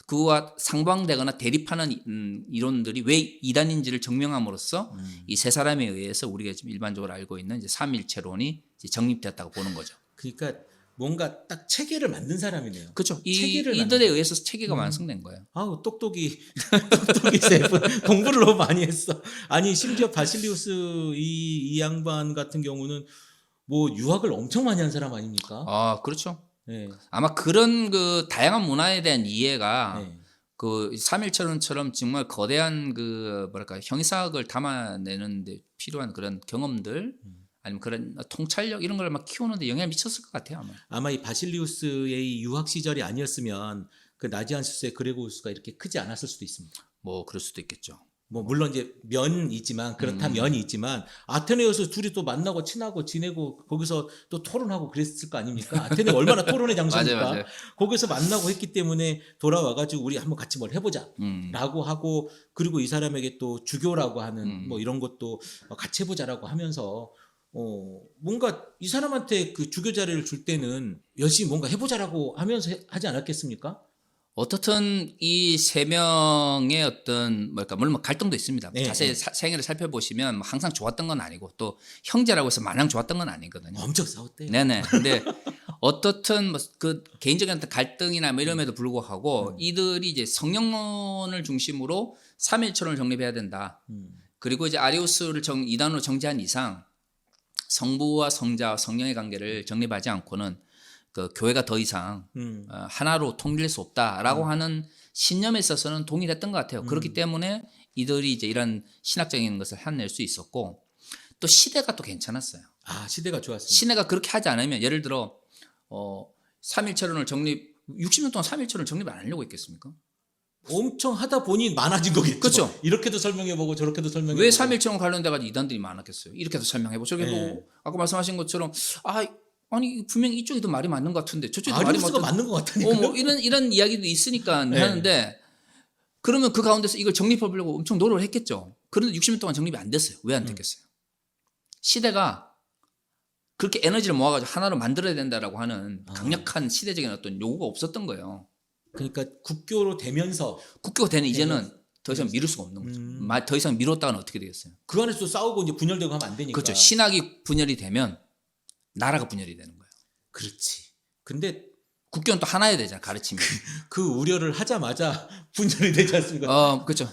그와 상반되거나 대립하는 이론들이 왜 이단인지를 증명함으로써 이 세 사람에 의해서 우리가 지금 일반적으로 알고 있는 이제 삼일체론이 이제 정립되었다고 보는 거죠. 그러니까 뭔가 딱 체계를 만든 사람이네요. 그렇죠. 체계를 이들에 만든- 의해서 체계가 완성된 거예요. 아우 똑똑이 똑똑이 세분 공부를 너무 많이 했어. 아니 심지어 바실리우스 이 양반 같은 경우는 뭐 유학을 엄청 많이 한 사람 아닙니까? 아, 그렇죠. 네. 아마 그런 그 다양한 문화에 대한 이해가 네. 그 삼일천론처럼 정말 거대한 그 뭐랄까 형이삭을 담아내는 데 필요한 그런 경험들 아니면 그런 통찰력 이런 걸 막 키우는 데 영향을 미쳤을 것 같아요, 아마. 아마 이 바실리우스의 유학 시절이 아니었으면 그 나지안수스의 그레고우스가 이렇게 크지 않았을 수도 있습니다. 뭐 그럴 수도 있겠죠. 뭐 물론 이제 면이 있지만 그렇다 면이 있지만 아테네에서 둘이 또 만나고 친하고 지내고 거기서 또 토론하고 그랬을 거 아닙니까? 아테네 얼마나 토론의 장소입니까? 맞아요. 거기서 만나고 했기 때문에 돌아와가지고 우리 한번 같이 뭘 해보자라고 하고 그리고 이 사람에게 또 주교라고 하는 뭐 이런 것도 같이 해보자라고 하면서 뭔가 이 사람한테 그 주교 자리를 줄 때는 열심히 뭔가 해보자라고 하면서 하지 않았겠습니까? 어떻든 이 세 명의 어떤 뭐랄까 물론 갈등도 있습니다. 네, 자세히 네. 생애를 살펴보시면 뭐 항상 좋았던 건 아니고 또 형제라고 해서 마냥 좋았던 건 아니거든요. 엄청 싸웠대요. 네네. 근데 어떻든 뭐 그 개인적인 어떤 갈등이나 뭐 이름에도 불구하고 이들이 이제 성령론을 중심으로 삼일천을 정립해야 된다. 그리고 이제 아리우스를 이단으로 정지한 이상 성부와 성자와 성령의 관계를 정립하지 않고는 그 교회가 더 이상 하나로 통일될 수 없다라고 하는 신념에 있어서는 동일했던 것 같아요. 그렇기 때문에 이들이 이제 이런 신학적인 것을 해낼 수 있었고 또 시대가 또 괜찮았어요. 아 시대가 좋았습니다. 시대가 그렇게 하지 않으면 예를 들어 삼일체론을 60년 동안 삼일체론을 정립 안 하려고 했겠습니까? 엄청 하다 보니 많아진 거겠죠. 그렇죠. 이렇게도 설명해보고 저렇게도 설명해보고. 왜 삼일체론 관련돼 가지고 이단들이 많았겠어요? 이렇게도 설명해보고 저렇게 네. 보고 아까 말씀하신 것처럼 아니 분명히 이쪽이 더 말이 맞는 것 같은데 저쪽이 더 말이 아리우스가 맞는 것 같다니까. 뭐 이런 이야기도 있으니까 네. 하는데 그러면 그 가운데서 이걸 정립하려고 엄청 노력을 했겠죠. 그런데 60년 동안 정립이 안 됐어요. 왜 안 됐겠어요? 시대가 그렇게 에너지를 모아가지고 하나로 만들어야 된다라고 하는 강력한 시대적인 어떤 요구가 없었던 거예요. 그러니까 국교로 되면서 국교가 되는 이제는 더 이상 미룰 수가 없는 거죠. 더 이상 미뤘다가는 어떻게 되겠어요? 그 안에서 또 싸우고 이제 분열되고 하면 안 되니까. 그렇죠. 신학이 분열이 되면 나라가 분열이 되는 거예요. 그렇지. 근데 국교는 또 하나여야 되잖아요. 가르침이. 그 우려를 하자마자 분열이 되지 않습니까? 그렇죠.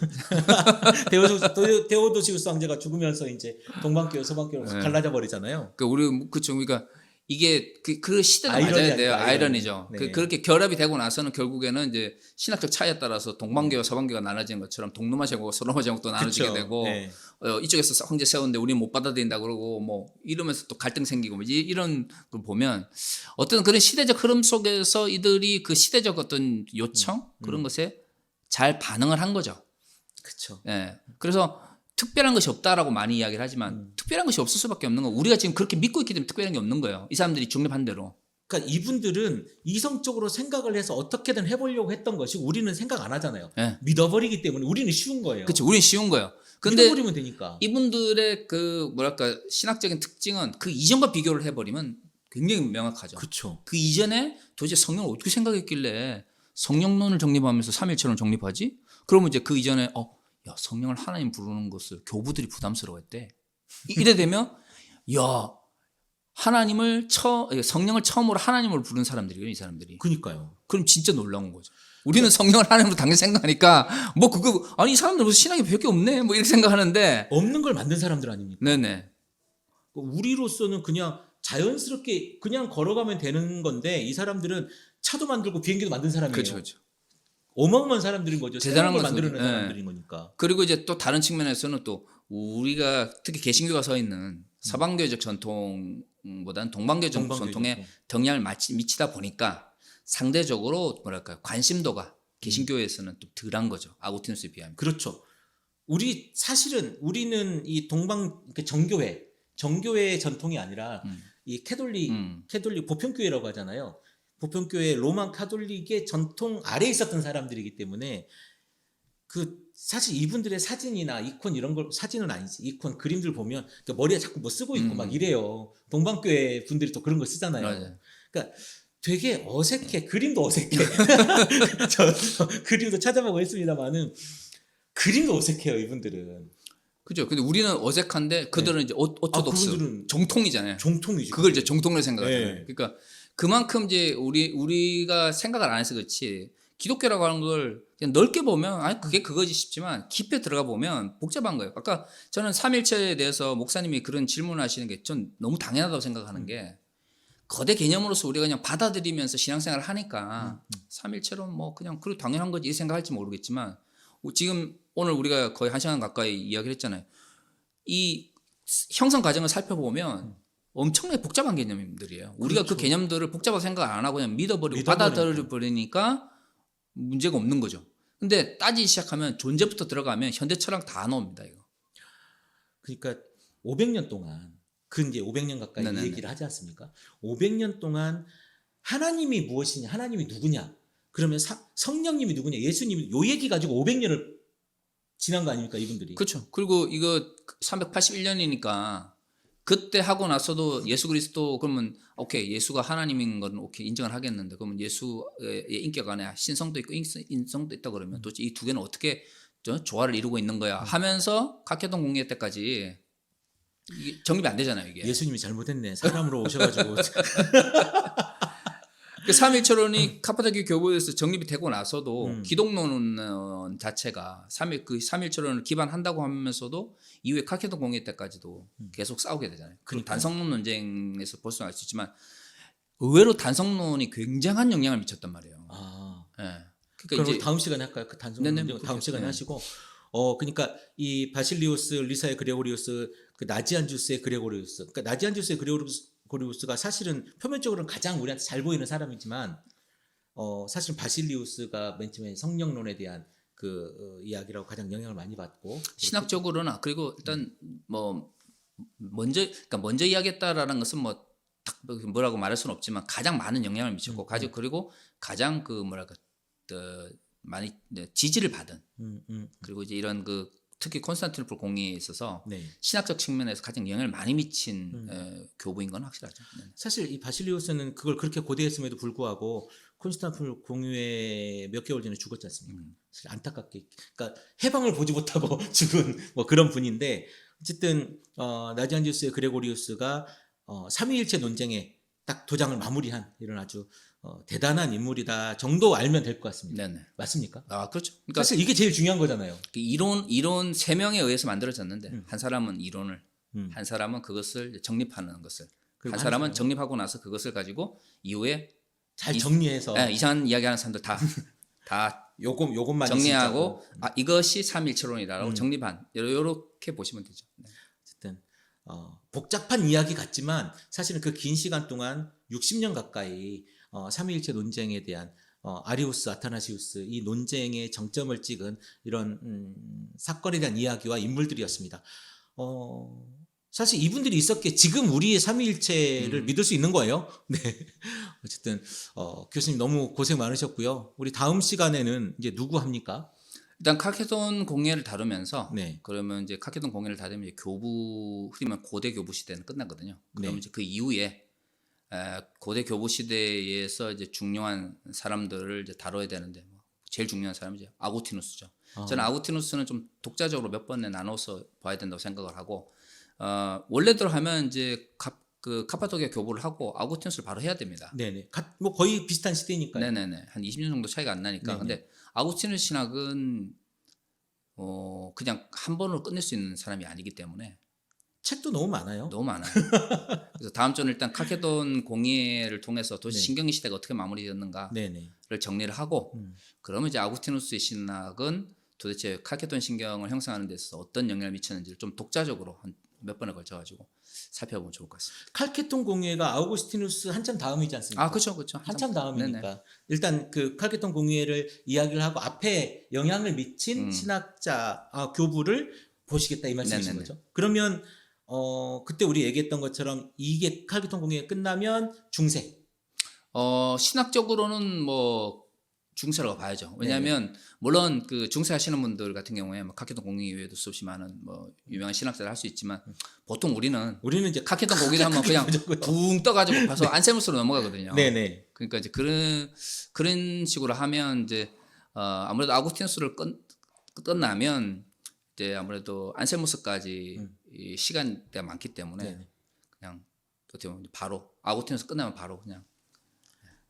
데오도시우스 황제가 죽으면서 이제 동방교회 서방교회로 네. 갈라져 버리잖아요. 그러니까 이게 그 시대가 아이러니야, 맞아야 돼요. 아이러니. 아이러니죠. 네. 그렇게 결합이 되고 나서는 결국에는 이제 신학적 차이에 따라서 동방교와 서방교가 나눠지는 것처럼 동로마 제국과 서로마 제국도 나눠지게 그쵸. 되고 네. 이쪽에서 황제 세웠는데 우리는 못 받아들인다 그러고 뭐 이러면서 또 갈등 생기고 뭐 이런 걸 보면 어떤 그런 시대적 흐름 속에서 이들이 그 시대적 어떤 요청 그런 것에 잘 반응을 한 거죠. 그렇죠. 예. 그래서 특별한 것이 없다라고 많이 이야기를 하지만 특별한 것이 없을 수밖에 없는 거. 우리가 지금 그렇게 믿고 있기 때문에 특별한 게 없는 거예요. 이 사람들이 중립한 대로. 그러니까 이분들은 이성적으로 생각을 해서 어떻게든 해보려고 했던 것이 우리는 생각 안 하잖아요. 예. 믿어버리기 때문에 우리는 쉬운 거예요. 그렇죠. 우리는 쉬운 거예요. 근데 믿어버리면 되니까. 이분들의 그 뭐랄까 신학적인 특징은 그 이전과 비교를 해버리면 굉장히 명확하죠. 그렇죠. 그 이전에 도대체 성령을 어떻게 생각했길래 성령론을 정립하면서 삼일체론을 정립하지? 그러면 이제 그 이전에 야 성령을 하나님 부르는 것을 교부들이 부담스러워했대. 이래 되면 야 하나님을 성령을 처음으로 하나님으로 부른 사람들이에요, 이 사람들이. 그러니까요. 그럼 진짜 놀라운 거죠. 우리는 성령을 하나님으로 당연히 생각하니까 뭐 그거 아니 이 사람들 무슨 신앙이 별게 없네 뭐 이렇게 생각하는데 없는 걸 만든 사람들 아닙니까? 네네. 우리로서는 그냥 자연스럽게 그냥 걸어가면 되는 건데 이 사람들은 차도 만들고 비행기도 만든 사람이에요. 그렇죠. 어마어마한 사람들인 거죠. 대단한 새로운 걸 거죠. 만들어낸 네. 사람들인 거니까. 그리고 이제 또 다른 측면에서는 또 우리가 특히 개신교가 서 있는 서방교회적 전통보다는 동방교회적 동방교회적 전통에 영향을 미치다 보니까 상대적으로 뭐랄까요 관심도가 개신교회에서는 또 덜한 거죠. 아구티누스에 비하면. 그렇죠. 우리는 이 동방 정교회 정교회의 전통이 아니라 음. 이 캐톨릭 보편교회라고 하잖아요. 보편교회 로만 카톨릭의 전통 아래에 있었던 사람들이기 때문에 그 사실 이분들의 사진이나 이콘 이런 걸 사진은 아니지 이콘 그림들 보면 머리에 자꾸 뭐 쓰고 있고 막 이래요. 동방교회 분들이 또 그런 거 쓰잖아요. 맞아요. 그러니까 되게 어색해. 그림도 어색해. 그림도 찾아보고 했습니다만은 그림도 어색해요 이분들은. 그죠. 근데 우리는 어색한데 그들은 이제 오토독스 그분들은 정통이잖아요. 정통이죠. 그걸 이제 정통으로 생각하잖아요. 네. 그러니까 그만큼 이제 우리가 생각을 안 해서 그렇지 기독교라고 하는 걸 그냥 넓게 보면 아니 그게 그거지 싶지만 깊이 들어가 보면 복잡한 거예요. 아까 저는 삼일체에 대해서 목사님이 그런 질문하시는 게 전 너무 당연하다고 생각하는 게 거대 개념으로서 우리가 그냥 받아들이면서 신앙생활을 하니까 삼일체로 뭐 그냥 그리고 당연한 거지 이 생각할지 모르겠지만 지금 오늘 우리가 거의 1시간 가까이 이야기를 했잖아요. 이 형성 과정을 살펴보면 엄청나게 복잡한 개념들이에요. 우리가 그 그렇죠. 개념들을 복잡하게 생각 안 하고 그냥 믿어버리고 믿어버리니까. 받아들여버리니까 문제가 없는 거죠. 근데 따지기 시작하면 존재부터 들어가면 현대 철학 다 나옵니다. 이거. 그러니까 500년 동안 그 이제 500년 가까이 이 네네네. 얘기를 하지 않습니까? 500년 동안 하나님이 무엇이냐, 하나님이 누구냐, 그러면 성령님이 누구냐, 예수님이 요 얘기 가지고 500년을 지난 거 아닙니까 이분들이? 그렇죠. 그리고 이거 381년이니까 그때 하고 나서도 예수 그리스도 그러면 오케이 예수가 하나님인 건 오케이 인정을 하겠는데 그러면 예수의 인격 안에 신성도 있고 인성도 있다 그러면 도대체 이 두 개는 어떻게 조화를 이루고 있는 거야 하면서 각해동 공예 때까지 이게 정립이 안 되잖아요 이게. 예수님이 잘못했네. 사람으로 오셔가지고 그 삼일체론이 카파도키아 교부에서 정립이 되고 나서도 음. 기독론 자체가 그 삼일체론을 기반한다고 하면서도 이후에 카케동 공예 때까지도 계속 싸우게 되잖아요. 그 그러니까요. 단성론 논쟁에서 볼 수는 알 수 있지만 의외로 단성론이 굉장한 영향을 미쳤단 말이에요. 아, 예. 그럼 그러니까 우리 이제 다음 시간에 할까요? 그 단순 네네, 문제 다음 시간에 네. 하시고 그러니까 이 바실리우스, 리사의 그레고리우스, 그 나지안주스의 그레고리우스, 그러니까 나지안주스의 그레고리우스가 사실은 표면적으로는 가장 우리한테 잘 보이는 사람이지만 사실은 바실리우스가 맨 처음에 성령론에 대한 그 이야기라고 가장 영향을 많이 받고 신학적으로나 그리고 일단 뭐 먼저 이야기했다라는 것은 뭐 딱 뭐라고 말할 수는 없지만 가장 많은 영향을 미쳤고 그리고 가장 그 뭐랄까 많이 지지를 받은 그리고 이제 이런 그 특히 콘스탄티노플 공의에 있어서 네. 신학적 측면에서 가장 영향을 많이 미친 교부인 건 확실하죠. 네. 사실 이 바실리우스는 그걸 그렇게 고대했음에도 불구하고 콘스탄티노플 공유회 몇 개월 전에 죽었지 않습니까? 사실 안타깝게 그러니까 해방을 보지 못하고 죽은 뭐 그런 분인데 어쨌든 나지안주스의 그레고리우스가 삼위일체 논쟁에 딱 도장을 마무리한 이런 아주 대단한 인물이다 정도 알면 될 것 같습니다. 네네. 맞습니까? 아 그렇죠. 그러니까 사실 이게 제일 중요한 거잖아요. 그 이론 세 명에 의해서 만들어졌는데 한 사람은 이론을 음. 한 사람은 그것을 정립하는 것을 그리고 한 한 사람은 사람은 정립하고 나서 그것을 가지고 이후에 잘 정리해서 이상한 이야기하는 사람들 다 요것만 정리하고 진짜고. 이것이 삼일체론이다라고 정립한 이렇게 보시면 되죠. 네. 어쨌든 복잡한 이야기 같지만 사실은 그 긴 시간 동안 60년 가까이 삼위일체 논쟁에 대한 아리우스, 아타나시우스 이 논쟁의 정점을 찍은 이런 사건에 대한 이야기와 인물들이었습니다. 사실 이분들이 있었기에 지금 우리의 삼위일체를 믿을 수 있는 거예요. 네. 어쨌든 교수님 너무 고생 많으셨고요. 우리 다음 시간에는 이제 누구 합니까? 일단 카케돈 공예를 다루면서 네. 그러면 이제 카케돈 공예를 다루면 이제 교부 흔히 말하면 고대 교부 시대는 끝나거든요. 그러면 네. 이제 그 이후에 고대 교부 시대에서 이제 중요한 사람들을 이제 다뤄야 되는데 제일 중요한 사람이 이제 아구티누스죠. 저는 아구티누스는 좀 독자적으로 몇 번에 나눠서 봐야 된다고 생각을 하고 원래대로 하면 이제 그 카파도키아 교부를 하고 아구티누스를 바로 해야 됩니다. 네네. 뭐 거의 비슷한 시대니까요. 네네네. 한 20년 정도 차이가 안 나니까. 네네. 근데 아구스티누스 신학은 그냥 한 번으로 끝낼 수 있는 사람이 아니기 때문에 책도 너무 많아요. 너무 많아요. 그래서 다음 주는 일단 카케돈 공예를 통해서 도대체 네. 신경기 시대가 어떻게 마무리되었는가를 네네. 정리를 하고 그러면 이제 아구스티누스의 신학은 도대체 카케돈 신경을 형성하는 데 있어서 어떤 영향을 미쳤는지를 좀 독자적으로 한 몇 번에 걸쳐가지고 살펴보면 좋을 것 같습니다. 칼케톤 공예가 아우구스티누스 한참 다음이지 않습니까? 아 그렇죠, 그렇죠. 한참 다음이니까 네네. 일단 그 칼케톤 공예를 이야기를 하고 앞에 영향을 미친 신학자 교부를 보시겠다 이 말씀이신 네네네. 거죠. 그러면 그때 우리 얘기했던 것처럼 이게 칼기통 공예 끝나면 중세. 신학적으로는 뭐 중세라고 봐야죠. 왜냐하면 물론 그 중세 하시는 분들 같은 경우에 뭐 카케동 공의 외에도 수없이 많은 뭐 유명한 신학자를 할 수 있지만 보통 우리는 이제 카케동 공의 하면 그냥 붕 떠가지고 가서 안셀무스로 넘어가거든요. 네네. 그러니까 이제 그런 식으로 하면 이제 아무래도 아구스티누스를 끝나면 이제 아무래도 안셀무스까지 이 시간대가 많기 때문에 네네. 그냥 어떻게 보면 바로 아구스티누스 끝나면 바로 그냥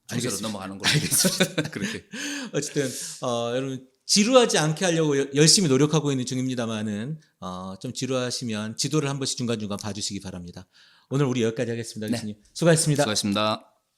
중세로 알겠습니다. 넘어가는 걸로 알겠습니다. 그렇게. 어쨌든 여러분 지루하지 않게 하려고 열심히 노력하고 있는 중입니다만은 좀 지루하시면 지도를 한 번씩 중간중간 봐주시기 바랍니다. 오늘 우리 여기까지 하겠습니다. 네. 교수님 수고하셨습니다. 수고하셨습니다.